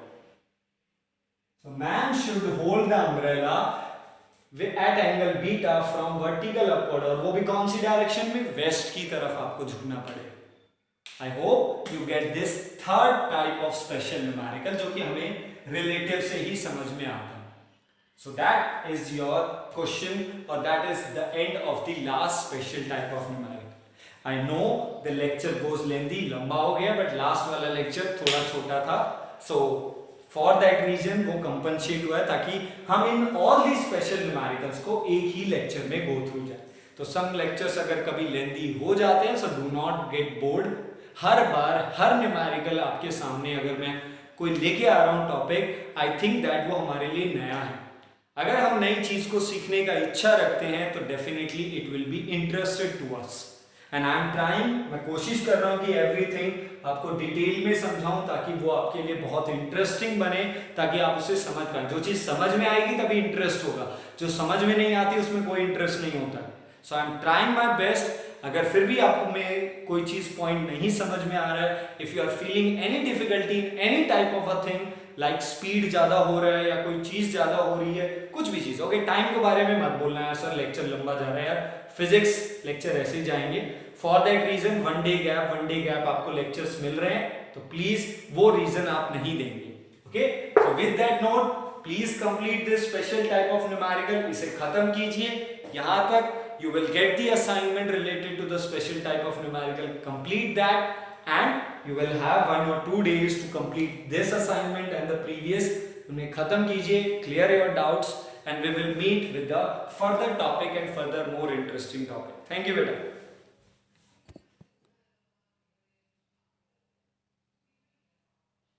So man should hold the umbrella at angle beta from vertical upward, और वो भी कौन सी डायरेक्शन में? वेस्ट की तरफ आपको झुकना पड़ेगा। I hope you get this third type of special numerical, जो कि हमें रिलेटिव से ही समझ में आता है। So that is your question, or that is the end of the last special type of numerical. I know the lecture goes lengthy, लंबा हो गया, but last वाला lecture थोड़ा छोटा था, so फॉर दैट रीजन वो कंपनसेट हुआ है, ताकि हम in all the special numericals को एक ही लेक्चर में गो थ्रू जाए। तो सम लेक्चर्स अगर कभी लेंथी हो जाते हैं, so do not get bored. Her bar her numerical आपके सामने अगर मैं कोई लेके आ रहा हूँ टॉपिक, आई थिंक दैट वो हमारे लिए नया है। अगर हम नई चीज को सीखने का इच्छा रखते हैं तो definitely it will be interested to us. And I am trying, मैं कोशिश कर रहा हूँ कि एवरीथिंग आपको डिटेल में समझाऊं ताकि वो आपके लिए बहुत इंटरेस्टिंग बने, ताकि आप उसे समझ पाए। जो चीज़ समझ में आएगी तभी इंटरेस्ट होगा, जो समझ में नहीं आती उसमें कोई इंटरेस्ट नहीं होता। So I am trying my best. अगर फिर भी आप में कोई चीज़ पॉइंट नहीं समझ में आ रहा है, if you are feeling any difficulty in any type of a thing, like speed ज़्यादा हो रहा है या कोई चीज़ ज़्यादा हो रही है, कुछ भी चीज़, ओके, टाइम के बारे में मत बोलना है सर लेक्चर लंबा जा रहा है यार, फिजिक्स लेक्चर ऐसे ही जाएंगे। For that reason one day gap आपको लेक्चर्स मिल रहे हैं, तो प्लीज वो रीजन आप नहीं देंगे। Okay, so with that note please complete this special type of numerical, इसे खत्म कीजिए। यहां तक you will get the assignment related to the special type of numerical, complete that and you will have 1 or 2 days to complete this assignment and the previous. उन्हें खत्म कीजिए, clear your doubts and we will meet with the further topic and further more interesting topic. Thank you बेटा।